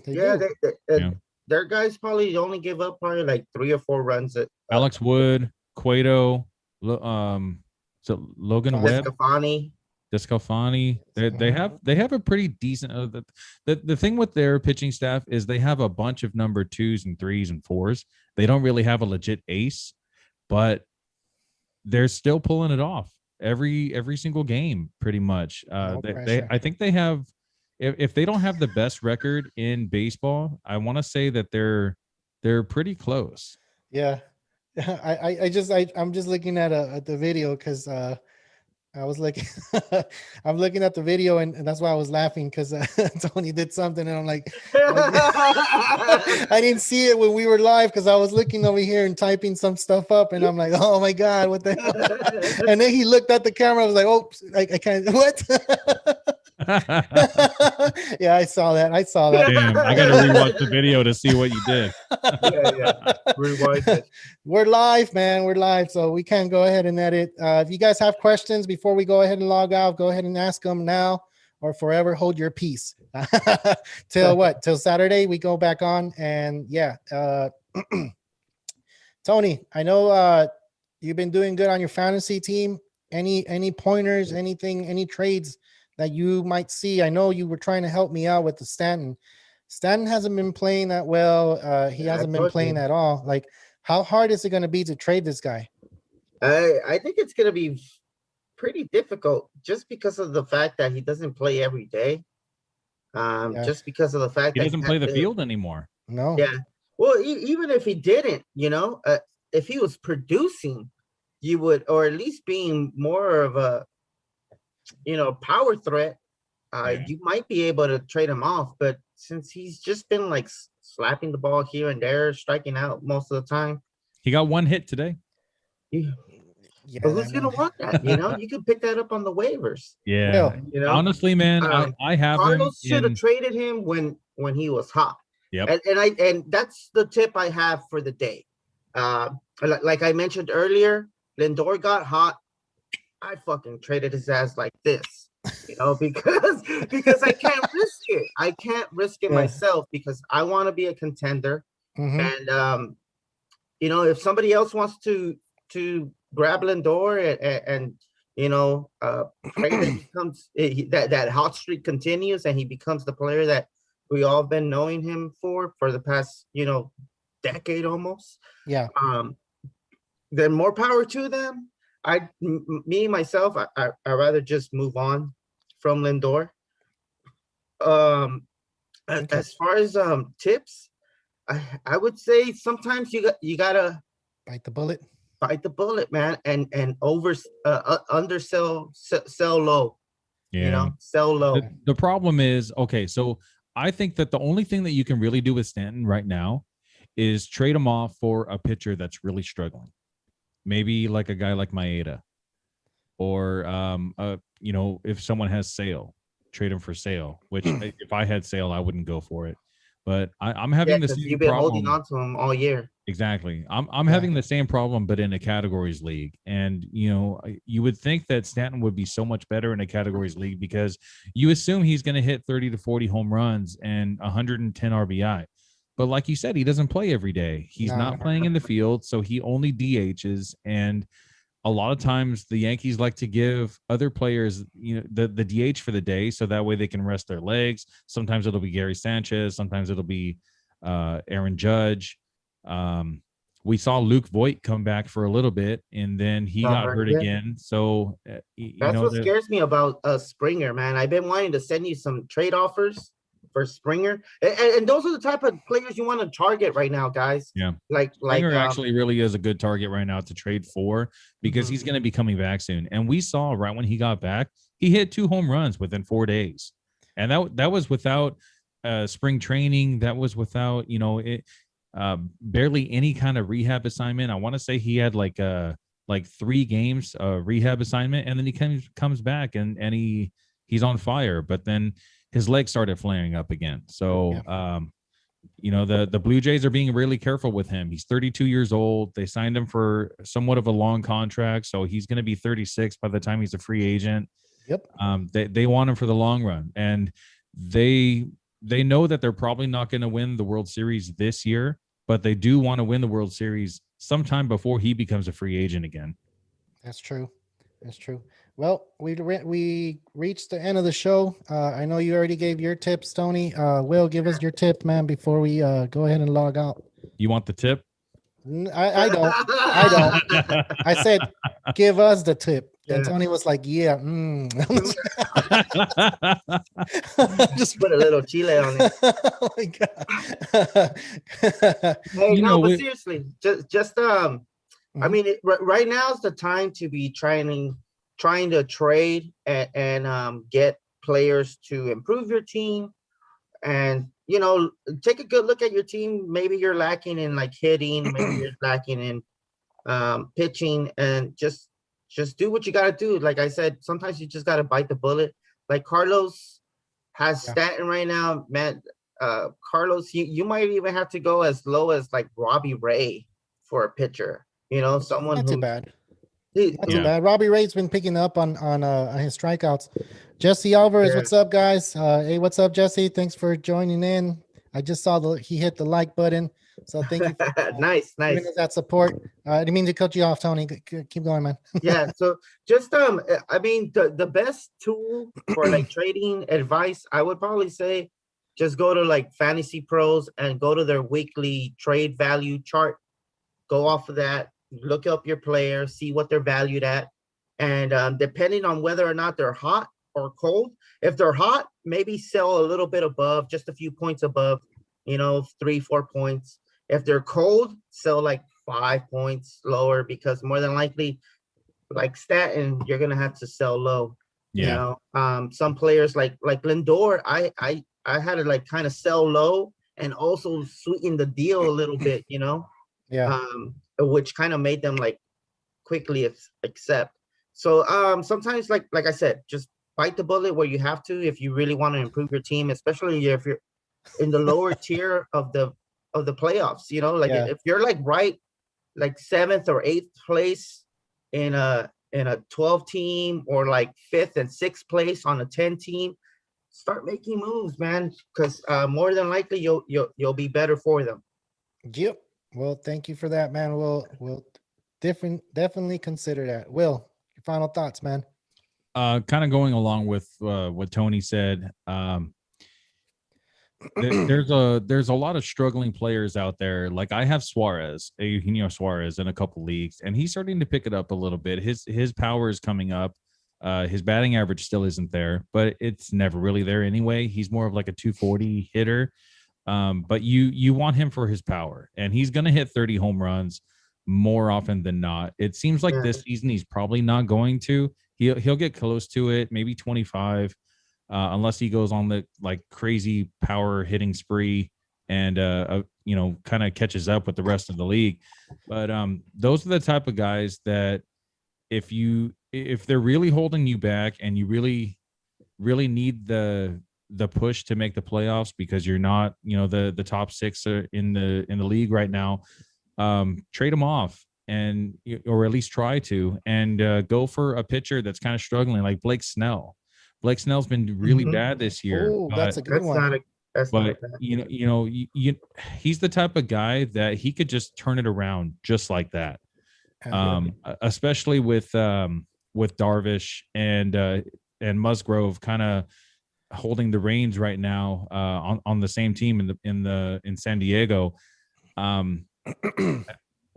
Their guys probably only give up probably like 3 or 4 runs. Alex Wood, Cueto, Logan Webb, Descalfani. They have a pretty decent. The thing with their pitching staff is they have a bunch of number 2s and 3s and 4s. They don't really have a legit ace, but they're still pulling it off every single game, pretty much. I think they have. If they don't have the best record in baseball, I want to say that they're pretty close. Yeah, I'm just looking at the video because I was looking, I'm looking at the video and that's why I was laughing because Tony did something and I'm like I didn't see it when we were live because I was looking over here and typing some stuff up and I'm like, oh my God, what the hell? And then he looked at the camera. I was like, oh, I can't, what? Yeah, I saw that. Damn, I gotta rewatch the video to see what you did. Rewind it. We're live, man. We're live, so we can go ahead and edit. If you guys have questions before we go ahead and log out, go ahead and ask them now or forever hold your peace. Till Saturday we go back on. And yeah, Tony, I know you've been doing good on your fantasy team. Any pointers, anything, any trades that you might see? I know you were trying to help me out with the Stanton. Stanton hasn't been playing that well. He hasn't been playing at all. Like, how hard is it going to be to trade this guy? I think it's going to be pretty difficult just because of the fact that he doesn't play every day. Just because of the fact he doesn't play the field anymore. No. Yeah. Well, even if he didn't, if he was producing, you would, or at least being more of a, power threat, you might be able to trade him off. But since he's just been like slapping the ball here and there, striking out most of the time. He got 1 hit today. Yeah, but who's going to want that? You can pick that up on the waivers. Yeah. Honestly, man, I have Cardinals should have traded him when he was hot. Yep. And that's the tip I have for the day. Like I mentioned earlier, Lindor got hot. I fucking traded his ass like this, because I can't risk it. I can't risk it myself because I want to be a contender. Mm-hmm. And if somebody else wants to grab Lindor and becomes that hot streak continues and he becomes the player that we all been knowing him for the past decade almost. Yeah. Then more power to them. Myself, I rather just move on from Lindor. As far as tips, I would say sometimes you gotta bite the bullet, man, and undersell, sell low. Yeah, sell low. The problem is, okay, so I think that the only thing that you can really do with Stanton right now is trade him off for a pitcher that's really struggling. Maybe like a guy like Maeda, or if someone has Sale, trade him for Sale, which if I had Sale, I wouldn't go for it. But I'm having the same you've been problem. holding on to him all year. Exactly. I'm having the same problem, but in a categories league. And, you would think that Stanton would be so much better in a categories league because you assume he's going to hit 30 to 40 home runs and 110 RBI. But like you said, he doesn't play every day. He's not playing in the field, so he only DHs. And a lot of times the Yankees like to give other players, the DH for the day, so that way they can rest their legs. Sometimes it'll be Gary Sanchez. Sometimes it'll be Aaron Judge. We saw Luke Voigt come back for a little bit, and then he got hurt again. So that's what scares me about Springer, man. I've been wanting to send you some trade offers for Springer, and those are the type of players you want to target right now, guys. Yeah, like Springer actually really is a good target right now to trade for because he's going to be coming back soon. And we saw right when he got back, he hit 2 home runs within 4 days, and that was without spring training. That was without barely any kind of rehab assignment. I want to say he had like 3 games rehab assignment, and then he comes back and he's on fire. But then his legs started flaring up again. So, the Blue Jays are being really careful with him. He's 32 years old. They signed him for somewhat of a long contract, so he's going to be 36 by the time he's a free agent. Yep. They want him for the long run, and they know that they're probably not going to win the World Series this year, but they do want to win the World Series sometime before he becomes a free agent again. That's true. Well, we reached the end of the show. I know you already gave your tips, Tony. Will, give us your tip, man, before we go ahead and log out. You want the tip? I don't. I said, give us the tip. And Tony was like, yeah. Just put a little chile on it. Oh my God. Hey, but seriously, just I mean, right now is the time to be trying to trade and get players to improve your team, and take a good look at your team. Maybe you're lacking in like hitting, maybe you're lacking in pitching, and just do what you got to do. Like I said, sometimes you just got to bite the bullet. Like Carlos has Stanton right now, man. Carlos, you might even have to go as low as like Robbie Ray for a pitcher. Someone not too bad. Not too bad. Robbie Ray's been picking up on his strikeouts. Jesse Alvarez, what's up, guys? Hey, what's up, Jesse? Thanks for joining in. I just saw he hit the like button, so thank you. For, nice. Giving us that support. I didn't mean to cut you off, Tony. Keep going, man. Yeah. So just I mean, the best tool for like trading advice, I would probably say, just go to like Fantasy Pros and go to their weekly trade value chart. Go off of that. Look up your players, see what they're valued at, and depending on whether or not they're hot or cold. If they're hot, maybe sell a little bit above, just a few points above, 3-4 points. If they're cold, sell like 5 points lower, because more than likely, like Stanton, you're gonna have to sell low. Yeah. Some players like Lindor, I had to like kind of sell low and also sweeten the deal a little bit, Yeah. Which kind of made them like quickly accept. So sometimes like I said, just bite the bullet where you have to if you really want to improve your team, especially if you're in the lower tier of the playoffs. If you're like right like 7th or 8th place in a 12 team, or like 5th and 6th place on a 10 team, start making moves, man, because more than likely you'll be better for them. Yep. Well, thank you for that, man. We'll definitely consider that. Will, your final thoughts, man? Kind of going along with what Tony said. There's a lot of struggling players out there. Like I have Suarez, Eugenio Suarez, in a couple leagues, and he's starting to pick it up a little bit. His power is coming up. His batting average still isn't there, but it's never really there anyway. He's more of like a 240 hitter. But you want him for his power, and he's going to hit 30 home runs more often than not. It seems like this season he's probably not going to. He'll get close to it, maybe 25, unless he goes on the like crazy power hitting spree and kind of catches up with the rest of the league. But those are the type of guys that if they're really holding you back and you really really need the push to make the playoffs because you're not, the top 6 are in the league right now, trade them off or at least try to, and go for a pitcher that's kind of struggling like Blake Snell. Blake Snell's been really bad this year. Oh, that's a good one. Not He's the type of guy that he could just turn it around just like that. Especially with Darvish and Musgrove kind of holding the reins right now on the same team in San Diego.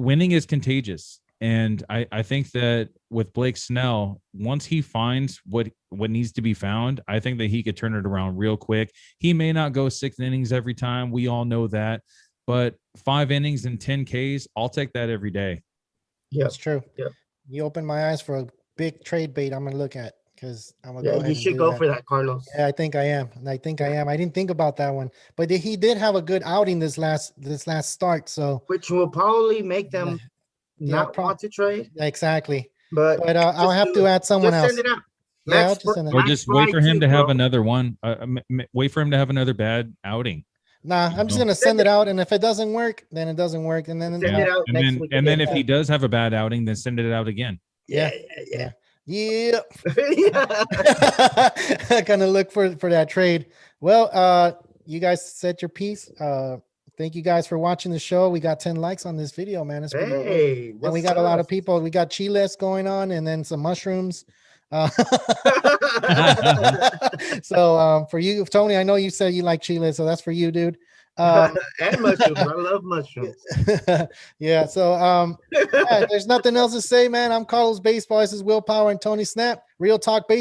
Winning is contagious, and I think that with Blake Snell, once he finds what needs to be found, I think that he could turn it around real quick. He may not go 6 innings every time, we all know that, but 5 innings and 10 Ks, I'll take that every day. Yeah, that's true. Yeah, you opened my eyes for a big trade bait I'm gonna look at, because I'm gonna go ahead. You should go for that, Carlos. Yeah, I think I am. I didn't think about that one, but he did have a good outing this last start, so which will probably make them not want to trade. Exactly. But I'll have to add someone else. Send it out. Yeah, or just wait for him to have another one. Wait for him to have another bad outing. Nah, I'm just gonna send it out, and if it doesn't work, then it doesn't work, and then send it out next week. And then if he does have a bad outing, then send it out again. Yeah. Gonna look for that trade. Well, you guys said your piece. Thank you guys for watching the show. We got 10 likes on this video, man. It's pretty cool. And we got a lot of people. We got chiles going on, and then some mushrooms. So for you, Tony, I know you said you like chiles, so that's for you, dude. And mushrooms. I love mushrooms. Yeah. So there's nothing else to say, man. I'm Carlos Baseball. This is Will Power and Tony Snap. Real Talk Baseball.